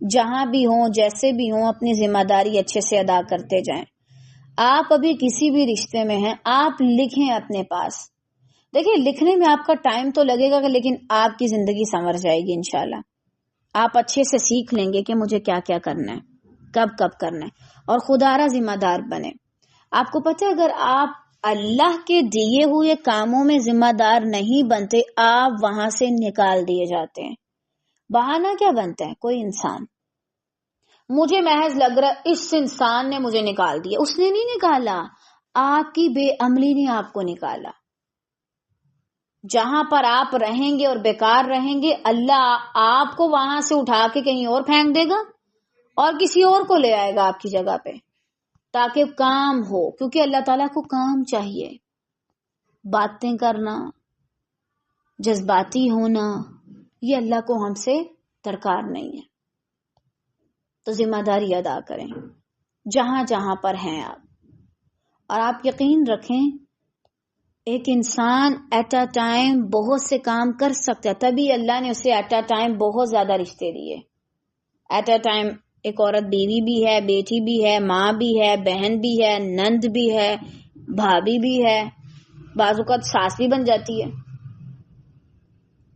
جہاں بھی ہوں، جیسے بھی ہوں، اپنی ذمہ داری اچھے سے ادا کرتے جائیں. آپ ابھی کسی بھی رشتے میں ہیں، آپ لکھیں اپنے پاس. دیکھیں لکھنے میں آپ کا ٹائم تو لگے گا لیکن آپ کی زندگی سنور جائے گی انشاءاللہ. آپ اچھے سے سیکھ لیں گے کہ مجھے کیا کیا کرنا ہے، کب کب کرنا ہے، اور خدا را ذمہ دار بنے. آپ کو پتہ ہے اگر آپ اللہ کے دیے ہوئے کاموں میں ذمہ دار نہیں بنتے، آپ وہاں سے نکال دیے جاتے ہیں۔ بہانہ کیا بنتا ہے؟ کوئی انسان، مجھے محض لگ رہا اس انسان نے مجھے نکال دیا، اس نے نہیں نکالا، آپ کی بے عملی نے آپ کو نکالا۔ جہاں پر آپ رہیں گے اور بیکار رہیں گے، اللہ آپ کو وہاں سے اٹھا کے کہیں اور پھینک دے گا اور کسی اور کو لے آئے گا آپ کی جگہ پہ، تاکہ کام ہو، کیونکہ اللہ تعالیٰ کو کام چاہیے۔ باتیں کرنا، جذباتی ہونا، یہ اللہ کو ہم سے درکار نہیں ہے۔ تو ذمہ داری ادا کریں جہاں جہاں پر ہیں آپ، اور آپ یقین رکھیں ایک انسان ایٹ اے ٹائم بہت سے کام کر سکتا ہے، تبھی اللہ نے اسے ایٹ اے ٹائم بہت زیادہ رشتے دیے۔ ایٹ اے ٹائم ایک عورت بیوی بھی ہے، بیٹی بھی ہے، ماں بھی ہے، بہن بھی ہے، نند بھی ہے، بھابھی بھی ہے، بعض اوقات ساس بھی بن جاتی ہے،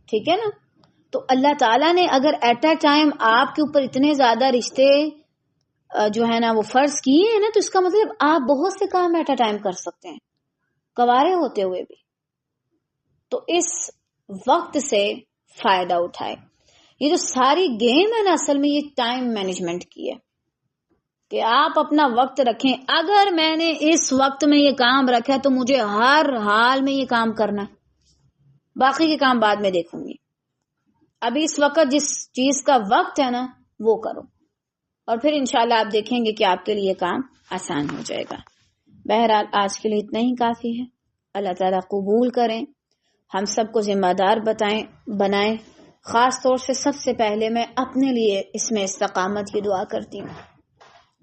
ٹھیک ہے نا؟ تو اللہ تعالیٰ نے اگر ایٹ اے ٹائم آپ کے اوپر اتنے زیادہ رشتے جو ہے نا وہ فرض کیے ہیں نا، تو اس کا مطلب آپ بہت سے کام ایٹ اے ٹائم کر سکتے ہیں، کوارے ہوتے ہوئے بھی۔ تو اس وقت سے فائدہ اٹھائے۔ یہ جو ساری گیم ہے نا، اصل میں یہ ٹائم مینجمنٹ کی ہے کہ آپ اپنا وقت رکھیں، اگر میں نے اس وقت میں یہ کام رکھا تو مجھے ہر حال میں یہ کام کرنا ہے، باقی کے کام بعد میں دیکھوں گی، ابھی اس وقت جس چیز کا وقت ہے نا وہ کرو، اور پھر انشاءاللہ آپ دیکھیں گے کہ آپ کے لیے کام آسان ہو جائے گا۔ بہرحال آج کے لیے اتنا ہی کافی ہے۔ اللہ تعالیٰ قبول کریں، ہم سب کو ذمہ دار بنائیں۔ خاص طور سے سب سے پہلے میں اپنے لیے اس میں استقامت کی دعا کرتی ہوں،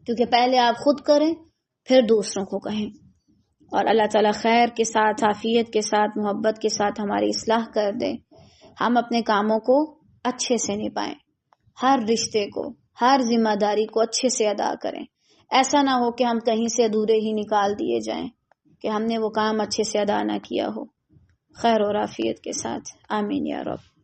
کیونکہ پہلے آپ خود کریں پھر دوسروں کو کہیں، اور اللہ تعالیٰ خیر کے ساتھ، عافیت کے ساتھ، محبت کے ساتھ ہماری اصلاح کر دیں، ہم اپنے کاموں کو اچھے سے نبھائیں، ہر رشتے کو، ہر ذمہ داری کو اچھے سے ادا کریں۔ ایسا نہ ہو کہ ہم کہیں سے ادھورے ہی نکال دیے جائیں کہ ہم نے وہ کام اچھے سے ادا نہ کیا ہو۔ خیر اور عافیت کے ساتھ، آمین یا رب۔